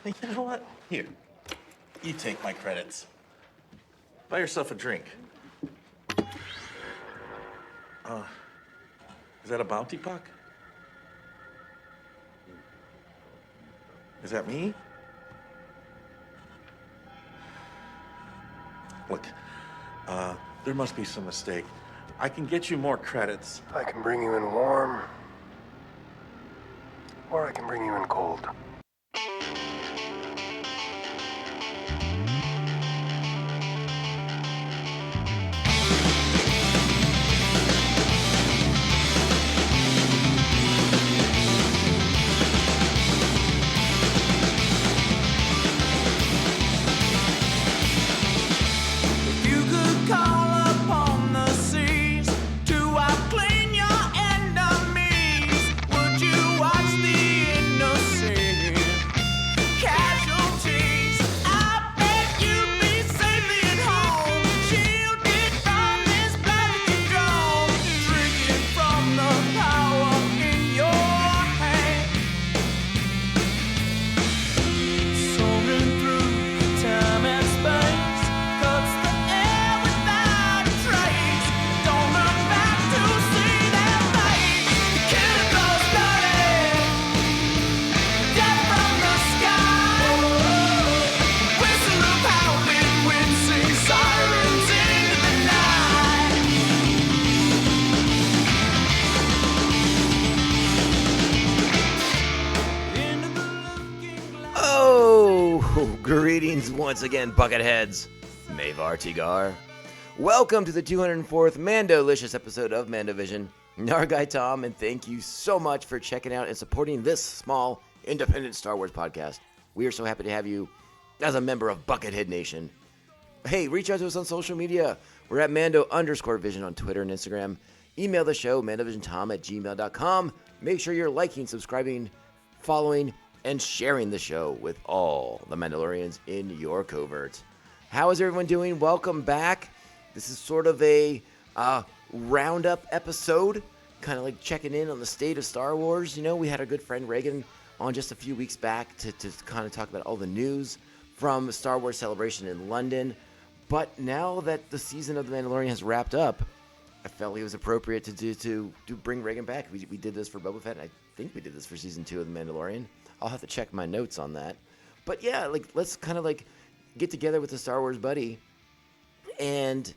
Hey, you know what? Here, you take my credits. Buy yourself a drink. Is that a bounty puck? Is that me? Look, there must be some mistake. I can get you more credits. I can bring you in warm, or I can bring you in cold. If you could call upon the seas to outclean your enemies, would you watch the innocent casualties? I bet you'd be safely at home, shielded from this bloody drone, drinking from the power in your hand, soaring through time and space. Cuts the air without a trace. Don't look back to see their face. The killer goes bloody, death from the sky. Whistle of howling wind sings sirens into the night. Into the looking glass. Oh, greetings once again, Bucketheads. Mavar Tigar. Welcome to the 204th Mando-licious episode of Mandovision. Our guy Tom, and thank you so much for checking out and supporting this small, independent Star Wars podcast. We are so happy to have you as a member of Buckethead Nation. Hey, reach out to us on social media. We're at Mando_Vision on Twitter and Instagram. Email the show, mandovisiontom@gmail.com. Make sure you're liking, subscribing, following, and sharing the show with all the Mandalorians in your covert. How is everyone doing? Welcome back. This is sort of a roundup episode, kind of like checking in on the state of Star Wars. You know, we had our good friend Regan on just a few weeks back to kind of talk about all the news from Star Wars Celebration in London. But now that the season of The Mandalorian has wrapped up, I felt it was appropriate to bring Regan back. We did this for Boba Fett. I think we did this for season 2 of The Mandalorian. I'll have to check my notes on that. But yeah, like let's kind of like get together with the Star Wars buddy and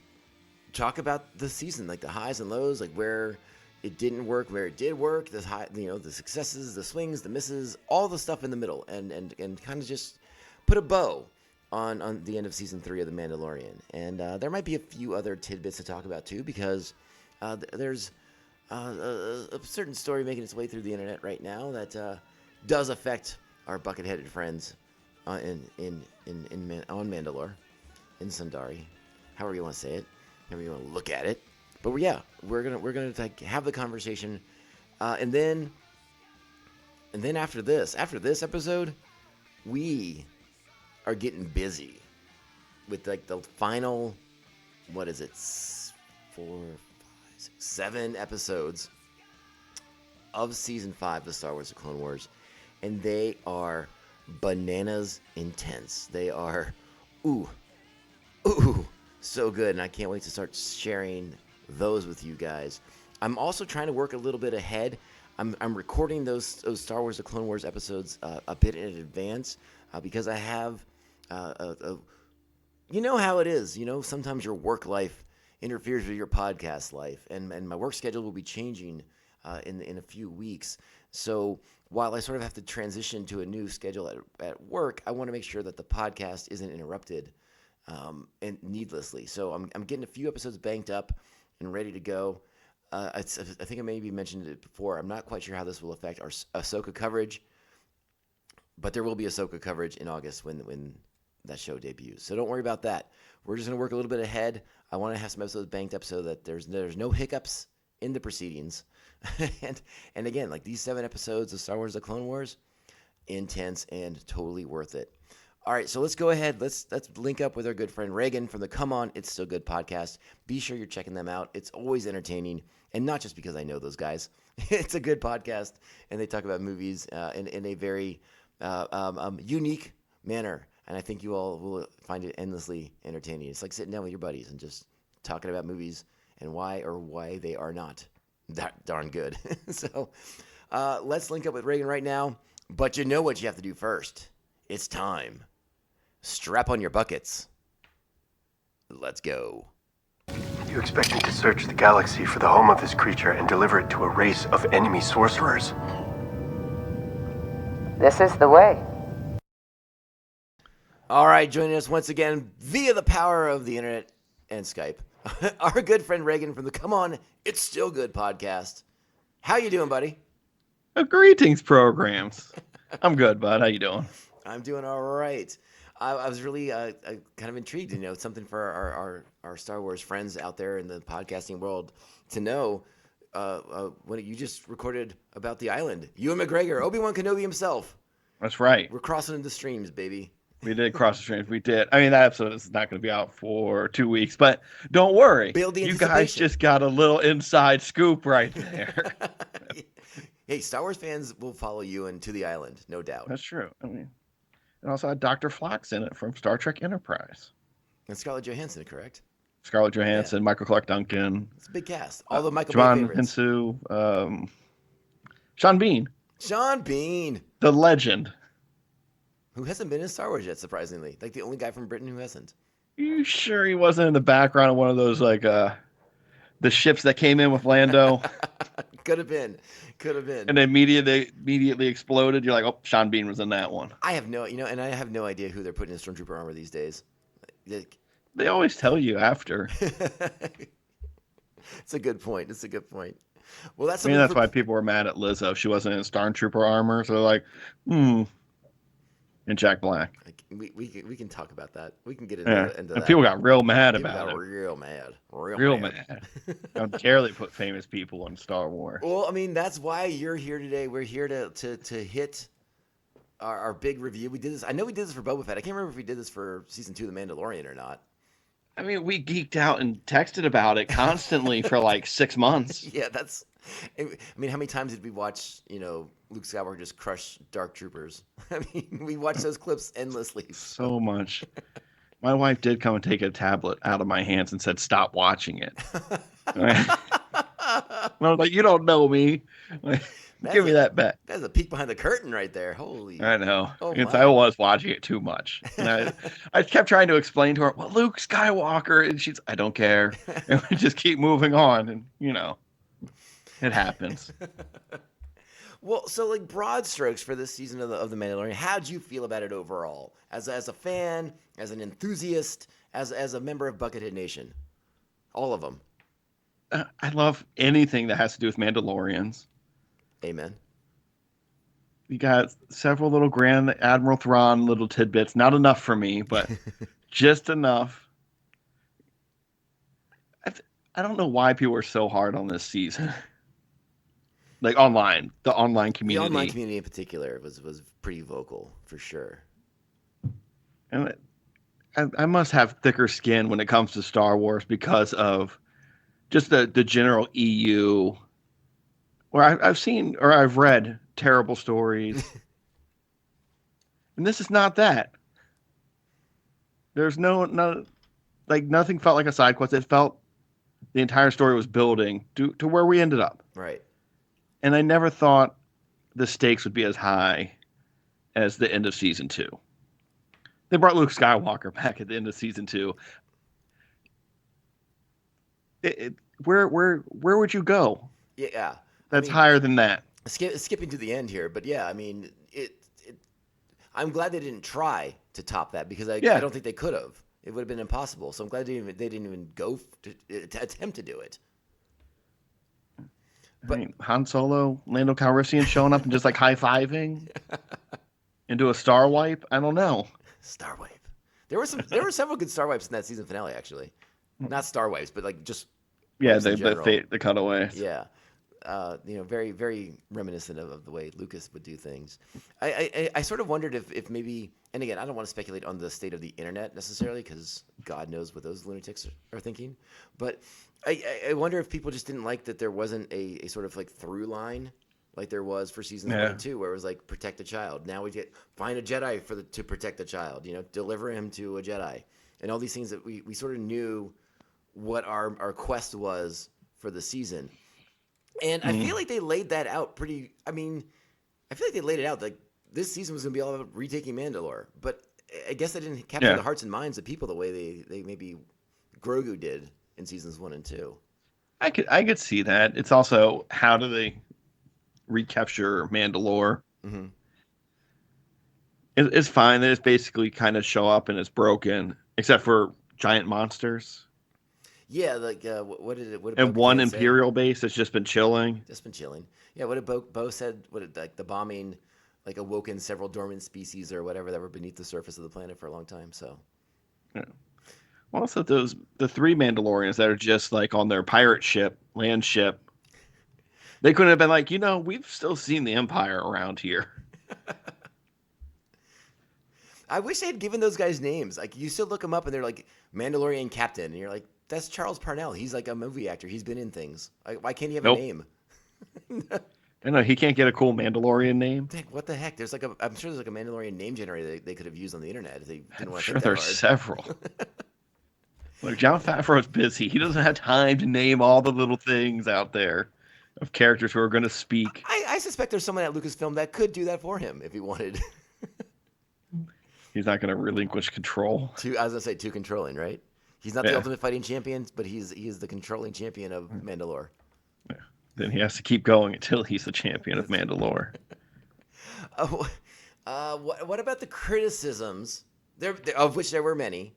talk about the season, like the highs and lows, like where it didn't work, where it did work, the high, the successes, the swings, the misses, all the stuff in the middle, and kind of just put a bow on the end of season 3 of The Mandalorian. And there might be a few other tidbits to talk about too, because there's a certain story making its way through the internet right now that does affect our bucket-headed friends on Mandalore, in Sundari, however you want to say it, however you want to look at it. But we're gonna like, have the conversation, and then after this episode, we are getting busy with like the final, what is it, 4, 5, 6, 7 episodes of season 5 of Star Wars: The Clone Wars, and they are bananas intense. They are ooh so good, and I can't wait to start sharing those with you guys. I'm also trying to work a little bit ahead. I'm recording those Star Wars: The Clone Wars episodes a bit in advance because I have you know how it is. You know, sometimes your work life interferes with your podcast life, and my work schedule will be changing in a few weeks. So while I sort of have to transition to a new schedule at work, I want to make sure that the podcast isn't interrupted and needlessly. So I'm getting a few episodes banked up and ready to go. I think I maybe mentioned it before. I'm not quite sure how this will affect our Ahsoka coverage, but there will be Ahsoka coverage in August when that show debuts. So don't worry about that. We're just going to work a little bit ahead. I want to have some episodes banked up so that there's no hiccups in the proceedings. and again, like these 7 episodes of Star Wars: The Clone Wars, intense and totally worth it. All right, so let's go ahead. Let's link up with our good friend Regan from the Come On, It's Still Good podcast. Be sure you're checking them out. It's always entertaining, and not just because I know those guys. It's a good podcast, and they talk about movies in a very unique manner. And I think you all will find it endlessly entertaining. It's like sitting down with your buddies and just talking about movies and why they are not that darn good. So let's link up with Regan right now. But you know what you have to do first. It's time. Strap on your buckets. Let's go. You expect me to search the galaxy for the home of this creature and deliver it to a race of enemy sorcerers? This is the way. All right, joining us once again via the power of the internet and Skype, our good friend Regan from the Come On, It's Still Good podcast. How you doing, buddy? Greetings, programs. I'm good, bud. How you doing? I'm doing all right. I was really kind of intrigued, something for our Star Wars friends out there in the podcasting world to know when you just recorded about the island. Ewan McGregor, Obi-Wan Kenobi himself. That's right. We're crossing into streams, baby. We did cross the streams. We did. I mean, that episode is not going to be out for 2 weeks, but don't worry. Build the you guys anticipation. just got a little inside scoop right there. Hey, Star Wars fans will follow Ewan to the island, no doubt. That's true. I mean, it also had Dr. Phlox in it from Star Trek Enterprise. And Scarlett Johansson, correct? Scarlett Johansson, Yeah. Michael Clark Duncan. It's a big cast. All the Michael Bay John favorites. Hensu, Sean Bean, Sean Bean, the legend. who hasn't been in Star Wars yet, surprisingly. Like the only guy from Britain who hasn't. You sure he wasn't in the background of one of those the ships that came in with Lando Could have been. and immediately exploded? You're like, oh, Sean Bean was in that one. I have no, and I have no idea who they're putting in Stormtrooper armor these days. They always tell you after. It's a good point. Well, that's I mean, something that's for- why people were mad at Lizzo. She wasn't in Stormtrooper armor, so they're like, And Jack Black. Like, we can talk about that. We can get Yeah. into And that. people got real mad People about got it. real mad. Real mad. How dare they put famous people in Star Wars? Well, I mean, that's why you're here today. We're here to hit our big review. We did this. I know we did this for Boba Fett. I can't remember if we did this for season 2 of The Mandalorian or not. I mean, we geeked out and texted about it constantly for like 6 months. Yeah, that's. I mean, how many times did we watch, Luke Skywalker just crush Dark Troopers? I mean, we watched those clips endlessly. So much. My wife did come and take a tablet out of my hands and said, "Stop watching it." And I was like, "You don't know me. Give me that back." That's a peek behind the curtain right there. Holy. I know. Oh, Because my. I was watching it too much. And I kept trying to explain to her, well, Luke Skywalker. And she's, I don't care. And we just keep moving on. And, it happens. Well, so like broad strokes for this season of the Mandalorian, how'd you feel about it overall? As a fan, as an enthusiast, as a member of Buckethead Nation? All of them. I love anything that has to do with Mandalorians. Amen. You got several little Grand Admiral Thrawn little tidbits. Not enough for me, but just enough. I don't know why people are so hard on this season. Like online, the online community. The online community in particular was pretty vocal, for sure. And I must have thicker skin when it comes to Star Wars because of just the general EU, where I've seen or I've read terrible stories. And this is not that. There's no like nothing felt like a side quest. It felt the entire story was building to where we ended up. Right. And I never thought the stakes would be as high as the end of season 2. They brought Luke Skywalker back at the end of season 2. Where would you go? Yeah. That's higher than that. Skipping to the end here, but yeah, I mean, I'm glad they didn't try to top that because I don't think they could have. It would have been impossible. So I'm glad they didn't even go to attempt to do it. I mean, Han Solo, Lando Calrissian showing up and just like high-fiving into a star wipe. I don't know. Star wipe. There were several good star wipes in that season finale, actually. Not star wipes, but like just Yeah, wipes in general. the cutaways. Yeah. Very, very reminiscent of the way Lucas would do things. I sort of wondered if maybe, and again, I don't want to speculate on the state of the internet necessarily, because God knows what those lunatics are thinking. But I wonder if people just didn't like that there wasn't a sort of like through line like there was for seasons 1 and 2, where it was like protect a child. Now we get find a Jedi to protect the child. Deliver him to a Jedi, and all these things that we sort of knew what our quest was for the season. And I feel like they laid that out pretty. I mean, I feel like they laid it out like this season was going to be all about retaking Mandalore, but I guess they didn't capture the hearts and minds of people the way they maybe Grogu did in seasons 1 and 2. I could see that. It's also how do they recapture Mandalore? Mm-hmm. It's fine. They just basically kind of show up and it's broken, except for giant monsters. Yeah, like what did it? What did And Bo-Katan one say? Imperial base that's just been chilling. Just been chilling. Yeah, what did Bo said? What did, like the bombing, like awoken several dormant species or whatever that were beneath the surface of the planet for a long time. So. Yeah. Well, also the 3 Mandalorians that are just like on their pirate ship, land ship. They couldn't have been like, we've still seen the Empire around here. I wish they had given those guys names. Like you still look them up and they're like Mandalorian Captain, and you're like, that's Charles Parnell. He's like a movie actor. He's been in things. Why can't he have a name? I know he can't get a cool Mandalorian name. Heck, what the heck? I'm sure there's like a Mandalorian name generator they could have used on the internet if they didn't want to Sure, think that there's hard. several. Look, Jon Favreau's busy. He doesn't have time to name all the little things out there of characters who are going to speak. I suspect there's someone at Lucasfilm that could do that for him if he wanted. He's not going to relinquish control. I was gonna say too controlling, right? He's not the ultimate fighting champion, but he is the controlling champion of Mandalore. Yeah. Then he has to keep going until he's the champion of Mandalore. What about the criticisms? Of which there were many.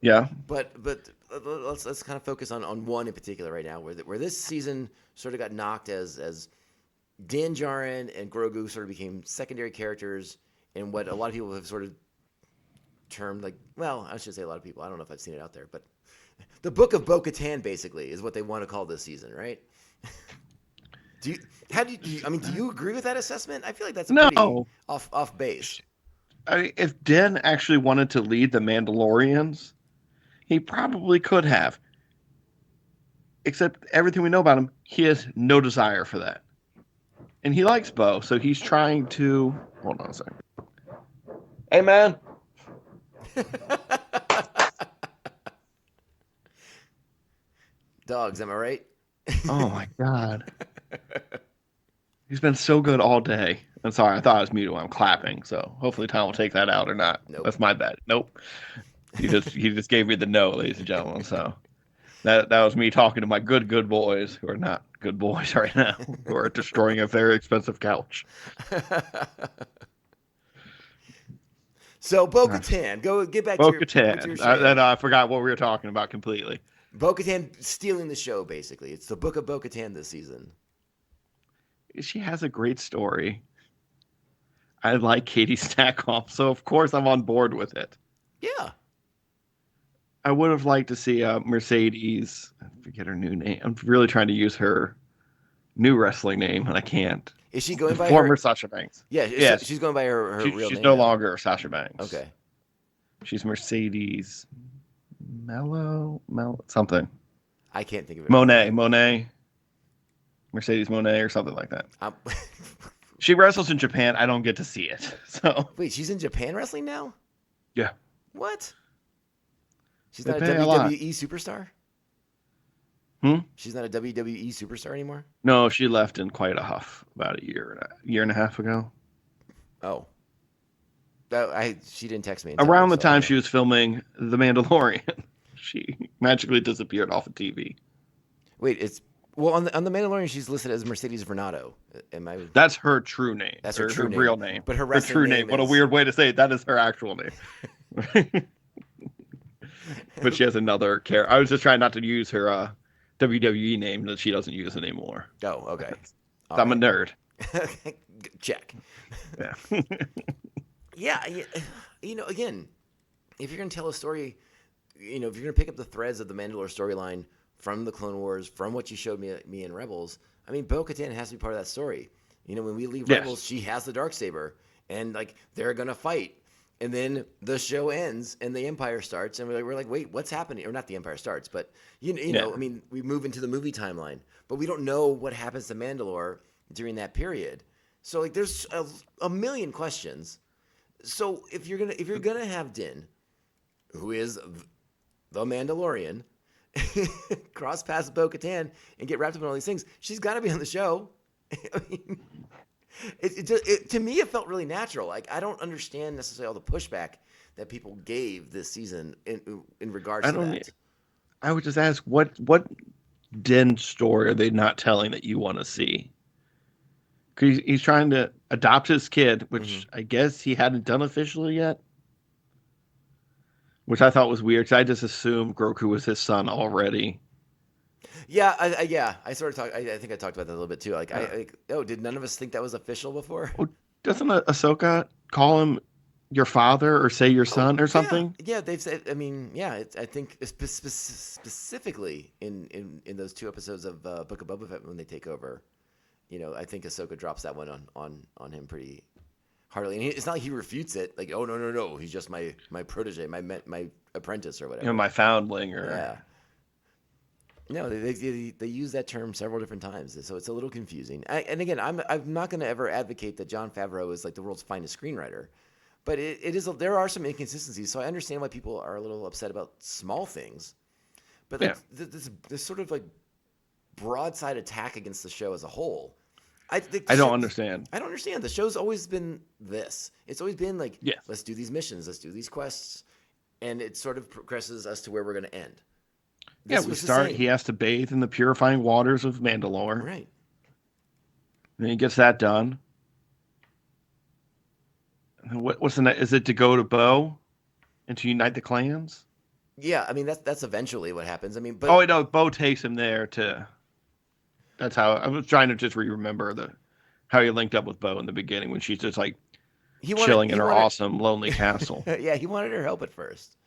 Yeah. But let's kind of focus on one in particular right now, where this season sort of got knocked as Din Djarin and Grogu sort of became secondary characters in what a lot of people have sort of termed like, well, I should say a lot of people. I don't know if I've seen it out there, but the Book of Bo-Katan basically is what they want to call this season, right? Do you agree with that assessment? I feel like that's pretty off base. If Din actually wanted to lead the Mandalorians, he probably could have. Except everything we know about him, he has no desire for that. And he likes Bo, so he's trying to... Hold on a second. Hey, man. Dogs, am I right? Oh, my God. He's been so good all day. I'm sorry, I thought I was muted while I'm clapping, so hopefully Tom will take that out or not. Nope. That's my bad. Nope. He just gave me the no, ladies and gentlemen. So that was me talking to my good boys who are not good boys right now, who are destroying a very expensive couch. So Bo-Katan, get back to your Bo-Katan. I forgot what we were talking about completely. Bo-Katan stealing the show, basically. It's the Book of Bo-Katan this season. She has a great story. I like Katie Stackhoff, so of course I'm on board with it. Yeah. I would have liked to see Mercedes. I forget her new name. I'm really trying to use her new wrestling name, and I can't. Is she going by former her... Sasha Banks? Yeah, she's going by her real name. She's no longer Sasha Banks. Okay. She's Mercedes Mello something. I can't think of it. Monet. Mercedes Monet or something like that. She wrestles in Japan. I don't get to see it. So wait, she's in Japan wrestling now? Yeah. What? She's not a pay a WWE superstar? Hmm? She's not a WWE superstar anymore? No, she left in quite a huff about a year and a half ago. Oh. She didn't text me. Around the time she was filming The Mandalorian, she magically disappeared off of TV. Wait, on the Mandalorian, she's listed as Mercedes Vernado. That's her true name. That's her true real name. But her true name. What a weird way to say it. That is her actual name. But she has another character. I was just trying not to use her WWE name that she doesn't use anymore. Oh, okay. I'm a nerd. Check. Yeah. Yeah. Again, if you're going to tell a story, if you're going to pick up the threads of the Mandalore storyline from the Clone Wars, from what you showed me in Rebels, I mean, Bo-Katan has to be part of that story. When we leave Rebels, she has the Darksaber, and they're going to fight. And then the show ends and the Empire starts, and we're like, wait, what's happening? Or not the Empire starts, but I mean, we move into the movie timeline, but we don't know what happens to Mandalore during that period. So like, there's a million questions. So if you're gonna have Din, who is the Mandalorian, cross paths with Bo-Katan and get wrapped up in all these things, she's got to be on the show. I mean, to me, it felt really natural. Like, I don't understand necessarily all the pushback that people gave this season in regards to that. I would just ask, what Din story are they not telling that you want to see? Because he's trying to adopt his kid, which I guess he hadn't done officially yet. Which I thought was weird, because I just assumed Grogu was his son already. Yeah, I sort of talked. I think I talked about that a little bit too. Like, did none of us think that was official before? Well, doesn't Ahsoka call him your father or say your son or something? Yeah, they've said. I mean, yeah, I think specifically in those 2 episodes of Book of Boba Fett when they take over, I think Ahsoka drops that one on him pretty hardly. And it's not like he refutes it. Like, oh no, he's just my protege, my apprentice or whatever. My foundling or yeah. No, they use that term several different times, so it's a little confusing. And again, I'm not going to ever advocate that Jon Favreau is like the world's finest screenwriter, but there are some inconsistencies. So I understand why people are a little upset about small things, but like, this sort of like broadside attack against the show as a whole. I don't understand. I don't understand. The show's always been this. It's always been like, yes, let's do these missions, let's do these quests, and it sort of progresses us to where we're going to end. We start. He has to bathe in the purifying waters of Mandalore. Right. And then he gets that done. And what's the next? Is it to go to Bo and to unite the clans? Yeah, I mean that's eventually what happens. I mean, but no, Bo takes him there to. That's how I was trying to just remember how he linked up with Bo in the beginning when she's just like chilling in her awesome lonely castle. Yeah, he wanted her help at first.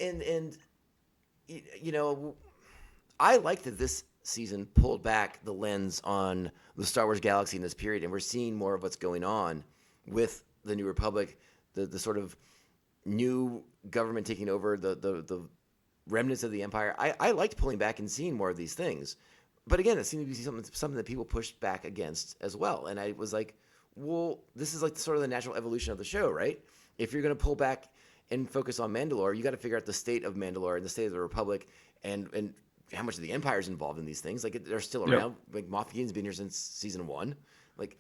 And I like that this season pulled back the lens on the Star Wars galaxy in this period, and we're seeing more of what's going on with the New Republic, the sort of new government taking over the remnants of the Empire. I liked pulling back and seeing more of these things, but again, it seemed to be something that people pushed back against as well. And I was like, well, this is like sort of the natural evolution of the show, right? If you're going to pull back and focus on Mandalore, you got to figure out the state of Mandalore and the state of the Republic, and how much of the Empire is involved in these things. Like, they're still around. Yep. Like, Moff Gideon's been here since season 1. Like,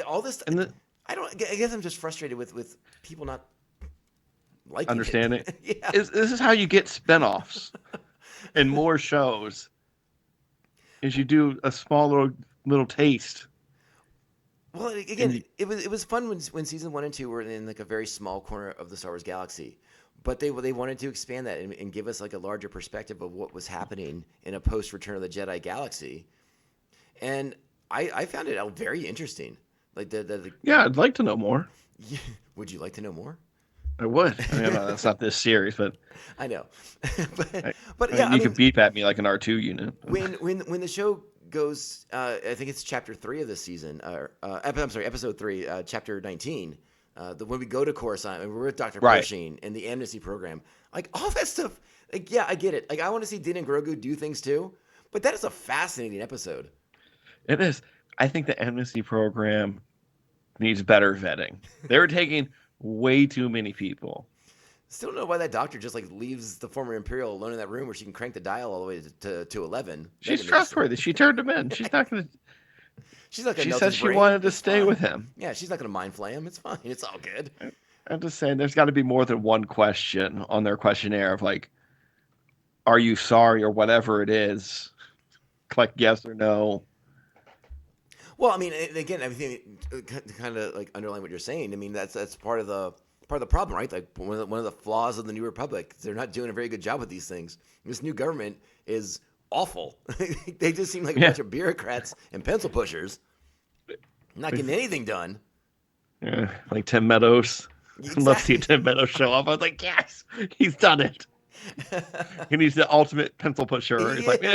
all this. I guess I'm just frustrated with people not liking understanding. Yeah. This is how you get spinoffs and more shows. Is you do a small little taste. Well, again, it was fun when season 1 and 2 were in like a very small corner of the Star Wars galaxy, but they wanted to expand that and give us like a larger perspective of what was happening in a post Return of the Jedi galaxy, and I found it very interesting. Like yeah, I'd like to know more. Would you like to know more? I would. I mean, that's not this series, but I know. but yeah, you could beep at me like an R2 unit. When the show goes, I think it's chapter 3 of this season, I'm sorry, episode 3, chapter 19. When we go to Coruscant and we're with Dr. Pershing and the amnesty program, like all that stuff. Like, yeah, I get it. Like, I want to see Din and Grogu do things too, but that is a fascinating episode. It is. I think the amnesty program needs better vetting. They were taking way too many people. Still don't know why that doctor just like leaves the former Imperial alone in that room where she can crank the dial all the way to 11. She's trustworthy. She turned him in. She's not going to. She's not going to. She said she wanted to stay with him. Yeah, she's not going to mind flay him. It's fine. It's all good. I'm just saying, there's got to be more than one question on their questionnaire of like, "Are you sorry?" or whatever it is. Click yes or no. Well, I mean, again, I think kind of like underline what you're saying. I mean, that's part of the problem, right? Like one of the flaws of the New Republic, they're not doing a very good job with these things. This new government is awful. They just seem like a bunch of bureaucrats and pencil pushers, not getting anything done. Yeah, like Tim Meadows. Exactly. I'd love to see Tim Meadows show up. I was like, yes, he's done it. He's the ultimate pencil pusher. He's like,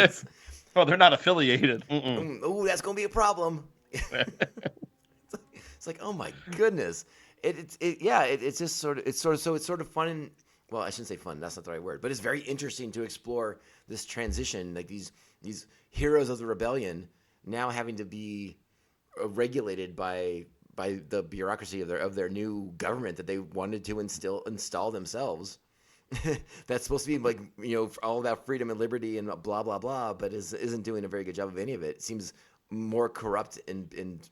oh, they're not affiliated. Oh, that's gonna be a problem. It's like, oh my goodness. It's just sort of fun. Well, I shouldn't say fun. That's not the right word. But it's very interesting to explore this transition, like these these heroes of the rebellion now having to be regulated by the bureaucracy of their new government that they wanted to install themselves. That's supposed to be like, all about freedom and liberty and blah blah blah, but isn't doing a very good job of any of it. It seems more corrupt and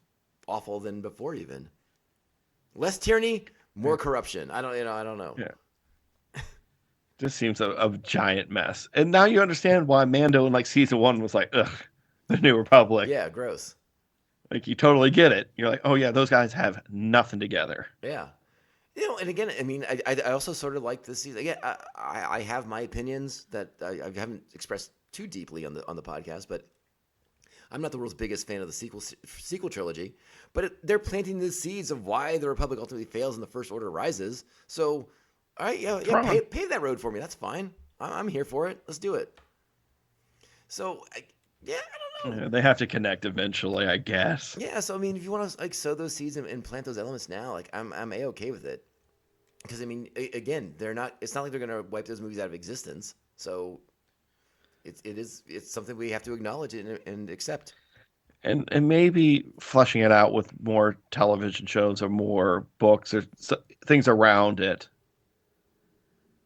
awful than before. Even less tyranny, more corruption. I don't know. Yeah. Just seems a giant mess. And now you understand why Mando in like season 1 was like, ugh, the New Republic. Yeah, gross. Like you totally get it. You're like, oh yeah, those guys have nothing together. Yeah. And again, I mean, I also sort of like this season. Again, I have my opinions that I haven't expressed too deeply on the podcast, but I'm not the world's biggest fan of the sequel trilogy. But they're planting the seeds of why the Republic ultimately fails and the First Order rises. So, all right, pave that road for me. That's fine. I'm here for it. Let's do it. So, I don't know. Yeah, they have to connect eventually, I guess. Yeah, so I mean, if you want to like sow those seeds and plant those elements now, like I'm okay with it, because I mean, again, they're not. It's not like they're gonna wipe those movies out of existence. So it's something we have to acknowledge and accept. And maybe fleshing it out with more television shows or more books or things around it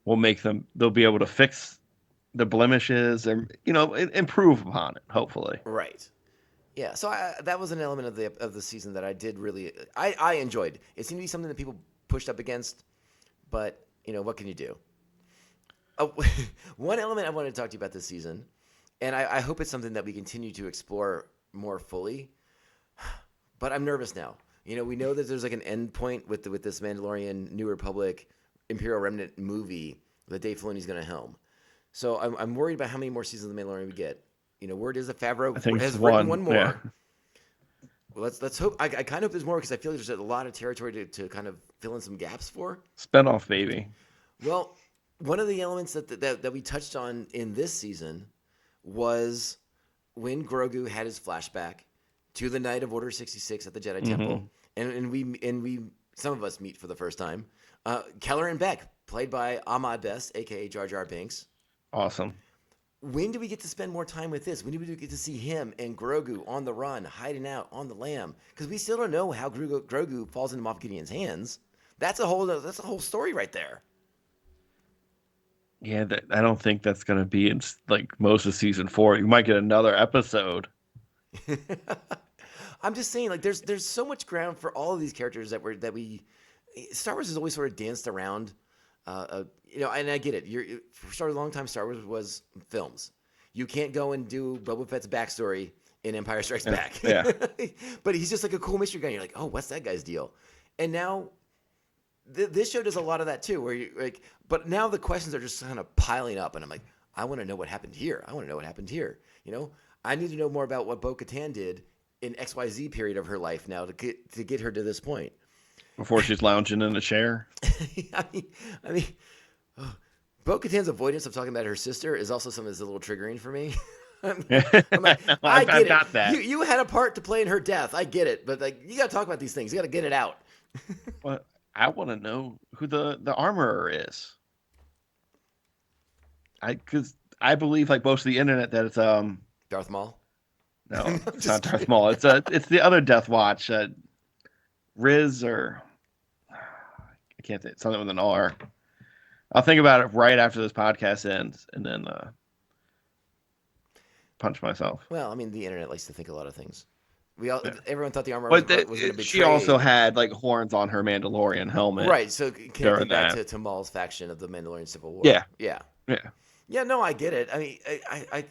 will make they'll be able to fix the blemishes and improve upon it, hopefully. Right. Yeah. So that was an element of the season that I did really I enjoyed. It seemed to be something that people pushed up against, but what can you do? One element I wanted to talk to you about this season, and I hope it's something that we continue to explore more fully, but I'm nervous now. We know that there's like an end point with this Mandalorian New Republic Imperial Remnant movie that Dave Filoni's going to helm. So I'm worried about how many more seasons of The Mandalorian we get. Word is that Favreau has written one more. Yeah. Well, let's hope. I kind of hope there's more because I feel like there's a lot of territory to kind of fill in some gaps for. Spinoff, baby. Well, one of the elements that we touched on in this season was when Grogu had his flashback to the night of Order 66 at the Jedi Temple, and we some of us meet for the first time. Keller and Beck, played by Ahmad Best, aka Jar Jar Binks. Awesome. When do we get to spend more time with this? When do we get to see him and Grogu on the run, hiding out on the lam? Because we still don't know how Grogu falls into Moff Gideon's hands. That's a whole story right there. Yeah, I don't think that's going to be in like most of season 4. You might get another episode. I'm just saying, like, there's so much ground for all of these characters that we Star Wars has always sort of danced around. And I get it. For a long time, Star Wars was films. You can't go and do Boba Fett's backstory in Empire Strikes Back. Yeah. But he's just like a cool mystery guy. And you're like, oh, what's that guy's deal? And now this show does a lot of that too, where you like. But now the questions are just kind of piling up, and I'm like, I want to know what happened here. I want to know what happened here. I need to know more about what Bo-Katan did in XYZ period of her life now to get her to this point. Before she's lounging in a chair. I mean, Bo-Katan's avoidance of talking about her sister is also something that's a little triggering for me. I'm like, I get it. Got that. You had a part to play in her death. I get it, but like, you got to talk about these things. You got to get it out. Well, I want to know who the armorer is. Because I believe, like most of the internet, that it's Darth Maul. No, it's not Darth Maul. It's the other Death Watch, Riz or I can't say something with an R. I'll think about it right after this podcast ends, and then punch myself. Well, I mean, the internet likes to think a lot of things. Everyone thought the armor But was going to be. She also had like horns on her Mandalorian helmet, right? So connecting back to Maul's faction of the Mandalorian Civil War. Yeah. No, I get it. I mean, I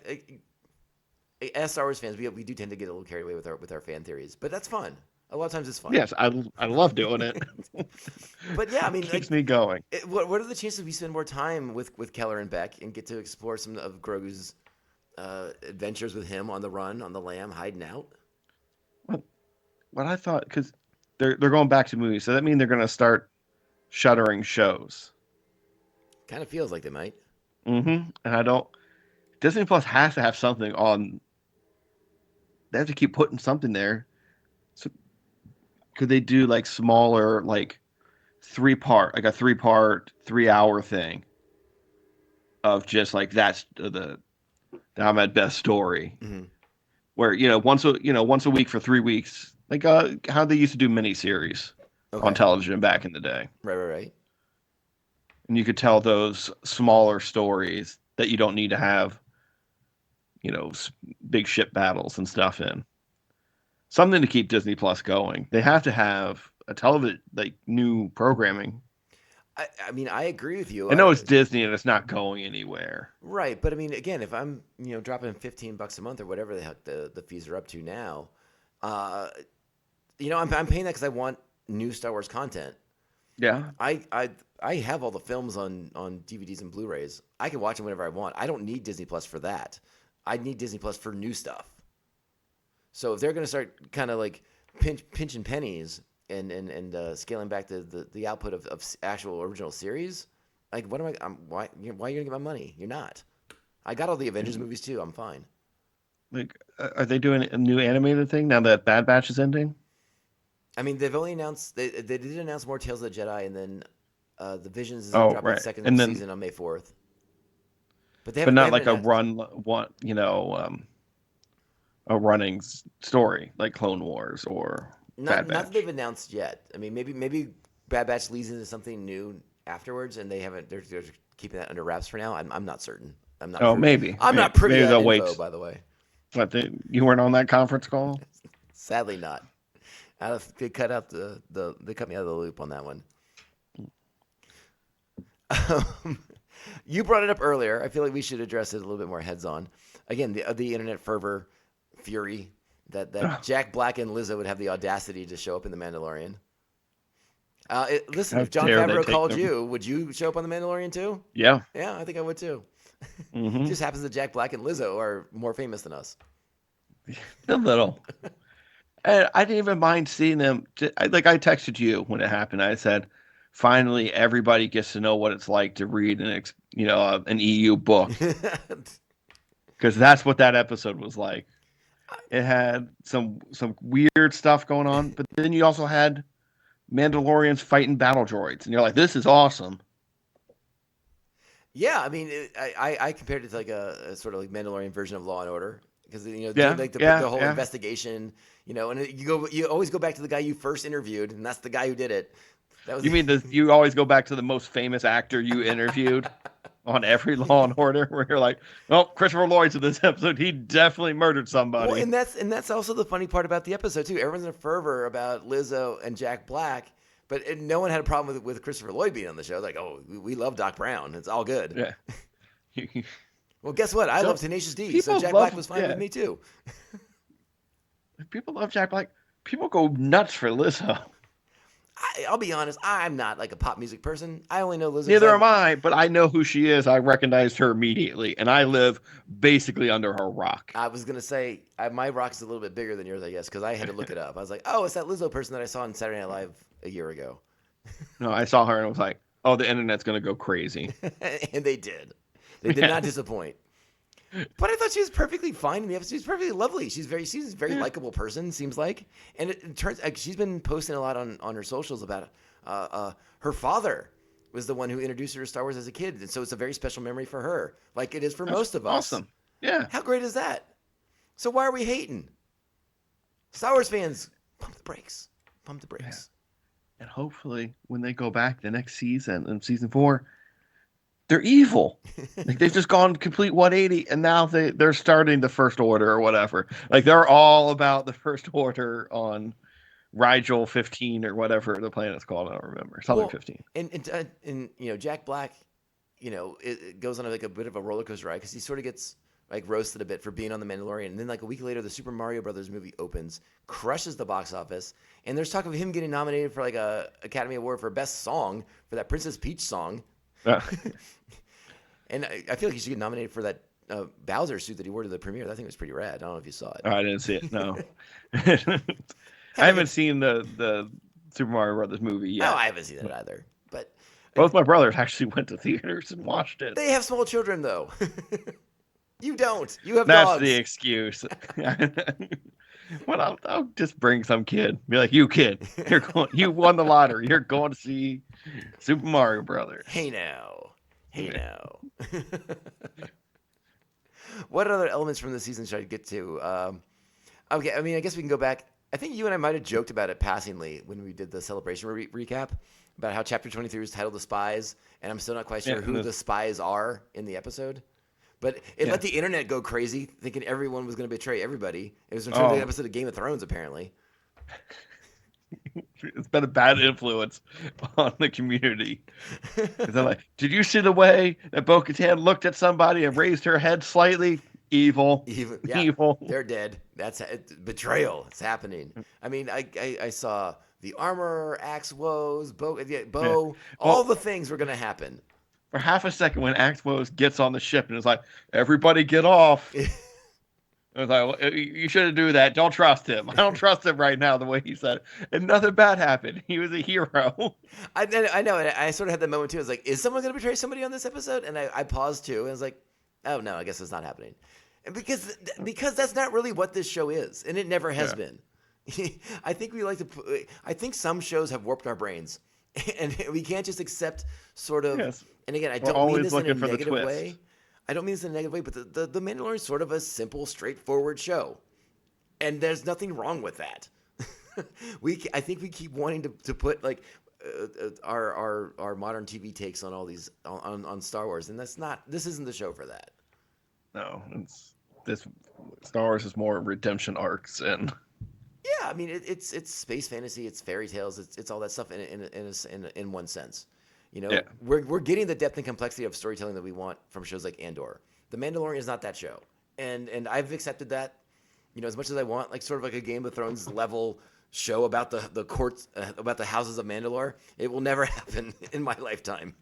as Star Wars fans, we do tend to get a little carried away with our fan theories, but that's fun. A lot of times it's fun. Yes, I love doing it. But yeah, I mean, it keeps me going. What are the chances we spend more time with Keller and Beck and get to explore some of Grogu's adventures with him on the run, on the lam, hiding out? What I thought, because they're going back to movies, so that means they're going to start shuttering shows. Kind of feels like they might. And I don't. Disney Plus has to have something on. They have to keep putting something there. So could they do like smaller, like a 3-part, 3-hour thing of just like that's the the Ahmed Best story, Mhm. where once a week for 3 weeks, like how they used to do miniseries on Okay. television back in the day, Right. and you could tell those smaller stories that you don't need to have big ship battles and stuff in. Something to keep Disney Plus going. They have to have a television like new programming. I mean, I agree with you. I know it's Disney and it's not going anywhere. Right, but I mean, again, if I'm dropping $15 a month or whatever the heck the fees are up to now, uh, I'm paying that because I want new Star Wars content. Yeah. I have all the films on DVDs and Blu-rays. I can watch them whenever I want. I don't need Disney Plus for that. I need Disney Plus for new stuff. So if they're going to start kind of like pinching pennies and scaling back the output of actual original series, like what am I? Why are you going to get my money? You're not. I got all the Avengers movies too. I'm fine. Like, are they doing a new animated thing now that Bad Batch is ending? I mean, they've only announced they did announce more Tales of the Jedi, and then the Visions is Oh, dropping right. second And then, season on May 4th. But but not haven't like a announced. a running story like Clone Wars or Bad Not that Batch. they've announced yet. I mean, maybe Bad Batch leads into something new afterwards, and they haven't. They're keeping that under wraps for now. I'm not certain. I'm not. Oh, maybe. I'm not privy to Maybe that they'll info, wait. by the way. What, you weren't on that conference call? Sadly, not. They cut out they cut me out of the loop on that one. You brought it up earlier. I feel like we should address it a little bit more heads on. Again, the internet fervor, fury that Jack Black and Lizzo would have the audacity to show up in The Mandalorian. Listen, How if Jon dare they Favreau take called them? you, would you show up on The Mandalorian too? Yeah. Yeah, I think I would too. Mm-hmm. It just happens that Jack Black and Lizzo are more famous than us. A little. And I didn't even mind seeing them. I texted you when it happened. I said, finally, everybody gets to know what it's like to read an EU book, because that's what that episode was like. It had some weird stuff going on, but then you also had Mandalorians fighting battle droids, and you're like, this is awesome. Yeah, I mean, I compared it to like a sort of like Mandalorian version of Law and Order because Yeah, like yeah, the whole yeah. investigation, and you always go back to the guy you first interviewed, and that's the guy who did it. That was You mean you always go back to the most famous actor you interviewed on every Law and Order, where you're like, oh, Christopher Lloyd's in this episode. He definitely murdered somebody. Well, and that's also the funny part about the episode too. Everyone's in a fervor about Lizzo and Jack Black, but no one had a problem with Christopher Lloyd being on the show. Like, oh, we love Doc Brown. It's all good. Yeah. Well, guess what? I So, love Tenacious D, so people Jack love- Black was fine yeah. with me too. People love Jack Black. People go nuts for Lizzo. I'll be honest. I'm not like a pop music person. I only know Lizzo. Neither am I, but I know who she is. I recognized her immediately, and I live basically under her rock. I was gonna say my rock is a little bit bigger than yours, I guess, because I had to look it up. I was like, oh, it's that Lizzo person that I saw on Saturday Night Live a year ago, No, I saw her and was like, oh, the internet's gonna go crazy. and they did. They did not disappoint. But I thought she was perfectly fine in the episode. She's perfectly lovely. She's a very likable person, seems like. And it turns like she's been posting a lot on her socials about her father was the one who introduced her to Star Wars as a kid, and so it's a very special memory for her, like it is for most of us. Awesome. Yeah. How great is that? So why are we hating? Star Wars fans, pump the brakes. Pump the brakes. And hopefully, when they go back the next season, in season 4, they're evil. Like they've just gone complete 180, and now they're starting the First Order or whatever. Like they're all about the First Order on Rigel 15 or whatever the planet's called. I don't remember. Something 15. And Jack Black, it goes on like a bit of a roller coaster ride because he sort of gets like roasted a bit for being on The Mandalorian, and then like a week later, the Super Mario Brothers movie opens, crushes the box office, and there's talk of him getting nominated for like a Academy Award for Best Song for that Princess Peach song. And I feel like he should get nominated for that Bowser suit that he wore to the premiere. That thing was pretty rad. I don't know if you saw it. Oh, I didn't see it. No. I haven't seen the Super Mario Brothers movie yet. No, I haven't seen it either. But Both my brothers actually went to theaters and watched it. they have small children, though. You don't. You have That's dogs. the excuse. Well, I'll just bring some kid. Be like, you kid, you won the lottery. You're going to see Super Mario Brothers. Hey now. What other elements from the season should I get to? Okay, I mean, I guess we can go back. I think you and I might have joked about it passingly when we did the celebration recap about how Chapter 23 was titled "The Spies," and I'm still not quite sure who the spies are in the episode. But it let the internet go crazy, thinking everyone was going to betray everybody. It was an episode of Game of Thrones, apparently. It's been a bad influence on the community. They're like, did you see the way that Bo-Katan looked at somebody and raised her head slightly? Evil. Evil. They're dead. That's betrayal. It's happening. I mean, I saw the armor, axe woes, bow, all the things were going to happen. For half a second, when Axe Woes gets on the ship and is like, everybody get off. I was like, well, you shouldn't do that. Don't trust him. I don't trust him right now, the way he said it. And nothing bad happened. He was a hero. I know. And I sort of had that moment, too. I was like, is someone going to betray somebody on this episode? And I paused, too. And I was like, oh, no, I guess it's not happening. And because that's not really what this show is. And it never has been. I think I think some shows have warped our brains. And we can't just accept sort of. Yes. And again, I don't mean this in a negative way. I don't mean this in a negative way, but the Mandalorian is sort of a simple, straightforward show, and there's nothing wrong with that. I think we keep wanting to put like our modern TV takes on all these on Star Wars, and this isn't the show for that. No, this Star Wars is more redemption arcs and. Yeah, I mean it's space fantasy, it's fairy tales, it's all that stuff in one sense. You know, we're getting the depth and complexity of storytelling that we want from shows like Andor. The Mandalorian is not that show, and I've accepted that. You know, as much as I want, like sort of like a Game of Thrones level show about the courts, about the houses of Mandalore, it will never happen in my lifetime.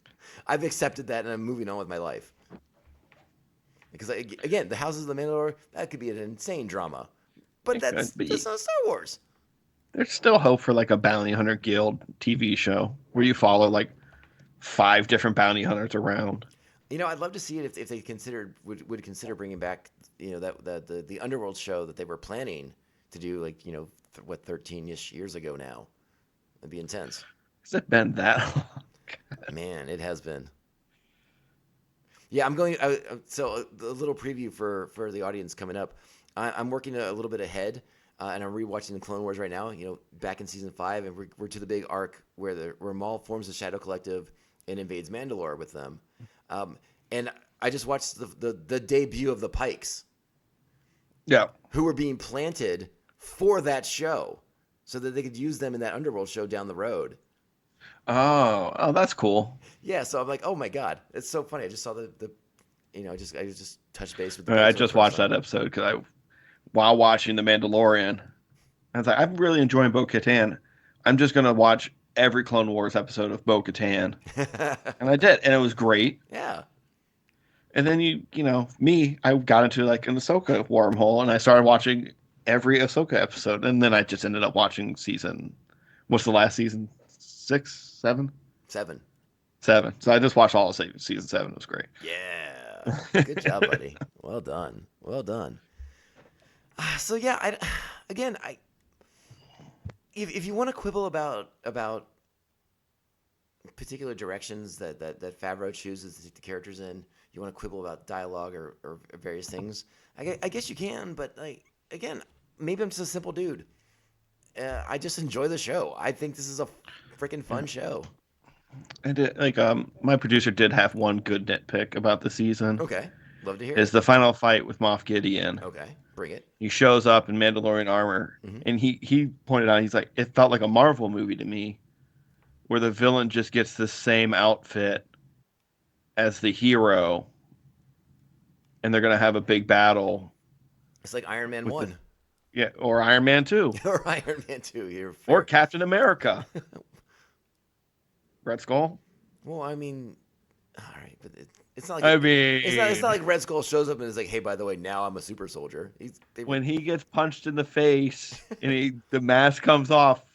I've accepted that, and I'm moving on with my life. Because again, the houses of the Mandalore, that could be an insane drama. But that's not Star Wars. There's still hope for like a Bounty Hunter Guild TV show where you follow like 5 different bounty hunters around. You know, I'd love to see it if they would consider bringing back, you know, that the Underworld show that they were planning to do, like, you know, 13-ish years ago now. It'd be intense. Has it been that long? Man, it has been. Yeah, I'm going. So a little preview for the audience coming up. I'm working a little bit ahead, and I'm rewatching the Clone Wars right now. You know, back in season 5, and we're to the big arc where Maul forms the Shadow Collective and invades Mandalore with them. And I just watched the debut of the Pikes. Yeah, who were being planted for that show, so that they could use them in that Underworld show down the road. Oh, that's cool. Yeah, so I'm like, oh my god, it's so funny. I just saw the you know, I just touched base with. I just watched that episode because while watching The Mandalorian, I was like, I'm really enjoying Bo-Katan. I'm just gonna watch every Clone Wars episode of Bo-Katan, and I did, and it was great. Yeah. And then you know me, I got into like an Ahsoka wormhole, and I started watching every Ahsoka episode, and then I just ended up watching what's the last season? 6, 7? 7. 7. So I just watched all of season 7. It was great. Yeah. Good job, buddy. Well done. Well done. So yeah, if you want to quibble about particular directions that Favreau chooses to take the characters in, you want to quibble about dialogue or various things, I guess you can. But like, again, maybe I'm just a simple dude. I just enjoy the show. I think this is a freaking fun show. And my producer did have one good nitpick about the season. Okay, love to hear. Is the final fight with Moff Gideon? Okay, bring it. He shows up in Mandalorian armor, and he pointed out, he's like, it felt like a Marvel movie to me, where the villain just gets the same outfit as the hero, and they're gonna have a big battle. It's like Iron Man 1. Yeah, or Iron Man 2. Or Iron Man 2. Or Captain America. Red Skull? Well, I mean, all right, but it's not like it's not like Red Skull shows up and is like, hey, by the way, now I'm a super soldier. When he gets punched in the face and the mask comes off,